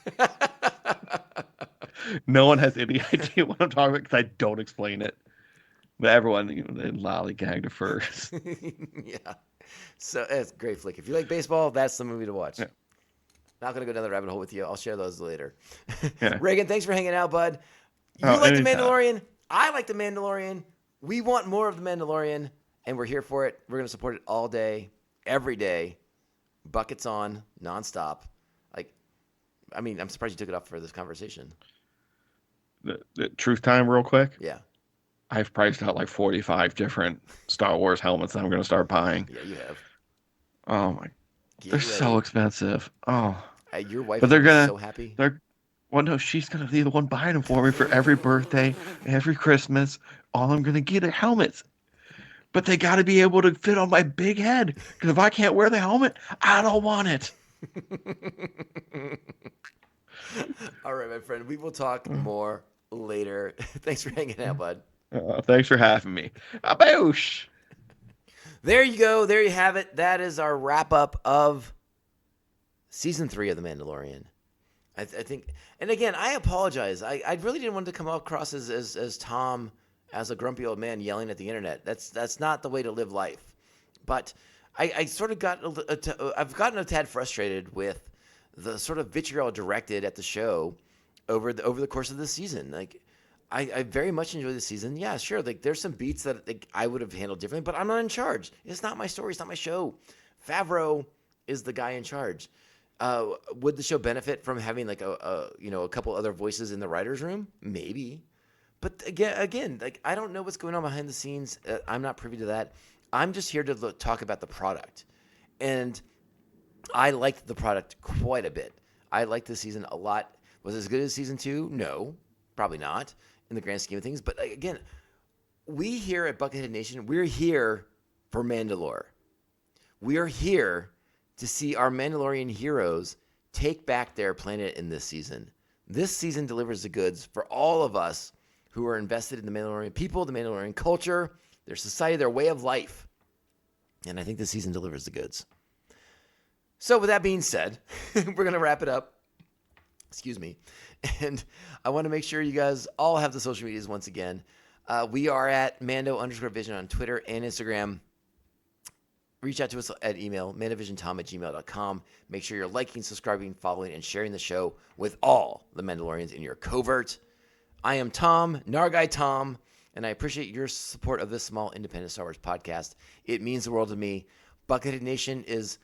No one has any idea what I'm talking about because I don't explain it. But everyone, they lollygagged at first. Yeah. So it's a great flick. If you like baseball, that's the movie to watch. Yeah. Not going to go down the rabbit hole with you. I'll share those later. Yeah. Reagan, thanks for hanging out, bud. You Oh, like The anytime. Mandalorian. I like The Mandalorian. We want more of The Mandalorian, and we're here for it. We're going to support it all day, every day. Buckets on, nonstop. I'm surprised you took it off for this conversation. The truth time, real quick. Yeah. I've priced out like 45 different Star Wars helmets that I'm going to start buying. Yeah, you have. Oh my, Get they're ready. so expensive. Oh, Your wife but they're is gonna. so happy. Well, no, she's going to be the one buying them for me for every birthday, every Christmas. All I'm going to get are helmets. But they got to be able to fit on my big head. Because if I can't wear the helmet, I don't want it. All right, my friend. We will talk more later. Thanks for hanging out, bud. Thanks for having me. Aboosh. There you go. There you have it. That is our wrap up of season 3 of The Mandalorian. I think, and again, I apologize. I really didn't want to come across as Tom, as a grumpy old man yelling at the internet. That's not the way to live life. But I sort of I've gotten a tad frustrated with the sort of vitriol directed at the show over the course of the season. Like, I very much enjoy the season. Yeah, sure. Like, there's some beats that I would have handled differently, but I'm not in charge. It's not my story. It's not my show. Favreau is the guy in charge. Would the show benefit from having like a couple other voices in the writers' room? Maybe. But again, like, I don't know what's going on behind the scenes. I'm not privy to that. I'm just here to talk about the product. And I liked the product quite a bit. I liked this season a lot. Was it as good as season 2? No, probably not in the grand scheme of things. But again, we here at Buckethead Nation, we're here for Mandalore. We are here to see our Mandalorian heroes take back their planet in this season. This season delivers the goods for all of us who are invested in the Mandalorian people, the Mandalorian culture, their society, their way of life. And I think this season delivers the goods. So with that being said, we're going to wrap it up. Excuse me. And I want to make sure you guys all have the social medias once again. We are at Mando_Vision on Twitter and Instagram. Reach out to us at email, mandovisiontom@gmail.com. Make sure you're liking, subscribing, following, and sharing the show with all the Mandalorians in your covert. I am Tom, Nargai Tom, and I appreciate your support of this small independent Star Wars podcast. It means the world to me. Buckethead Nation is,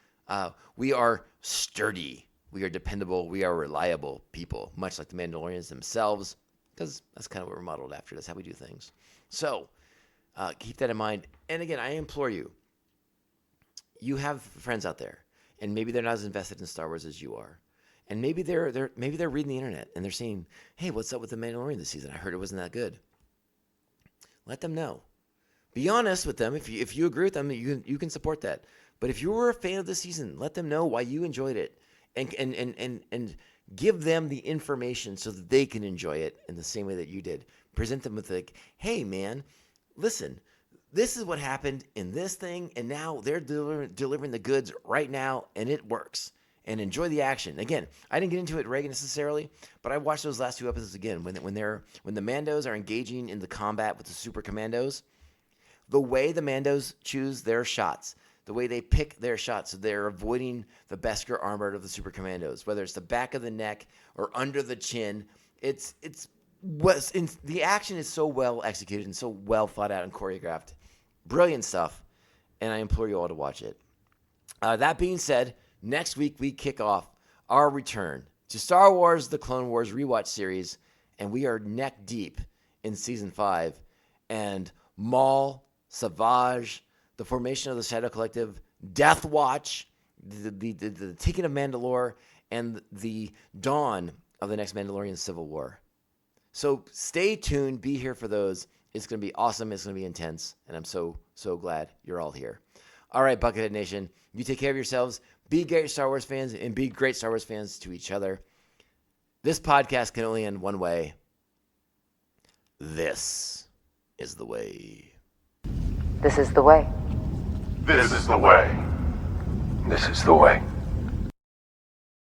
we are sturdy. We are dependable. We are reliable people, much like the Mandalorians themselves, because that's kind of what we're modeled after. That's how we do things. So keep that in mind. And again, I implore you, you have friends out there, and maybe they're not as invested in Star Wars as you are. And maybe they're reading the internet and they're saying, "Hey, what's up with the Mandalorian this season? I heard it wasn't that good." Let them know. Be honest with them. If you agree with them, you can support that. But if you were a fan of the season, let them know why you enjoyed it, and give them the information so that they can enjoy it in the same way that you did. Present them with like, "Hey, man, listen. This is what happened in this thing, and now they're delivering the goods right now, and it works. and enjoy the action. Again, I didn't get into it, Regan, necessarily, but I watched those last 2 episodes again. When the Mandos are engaging in the combat with the Super Commandos, the way the Mandos choose their shots, the way they pick their shots, so they're avoiding the Beskar armor of the Super Commandos, whether it's the back of the neck or under the chin, the action is so well executed and so well thought out and choreographed. Brilliant stuff, and I implore you all to watch it. That being said, next week we kick off our return to Star Wars The Clone Wars rewatch series, and we are neck deep in Season 5. And Maul, Savage, the formation of the Shadow Collective, Death Watch, the taking of Mandalore, and the dawn of the next Mandalorian Civil War. So stay tuned. Be here for those. It's going to be awesome. It's going to be intense. And I'm so, so glad you're all here. All right, Buckethead Nation, you take care of yourselves. Be great Star Wars fans and be great Star Wars fans to each other. This podcast can only end one way. This is the way. This is the way. This is the way. This is the way.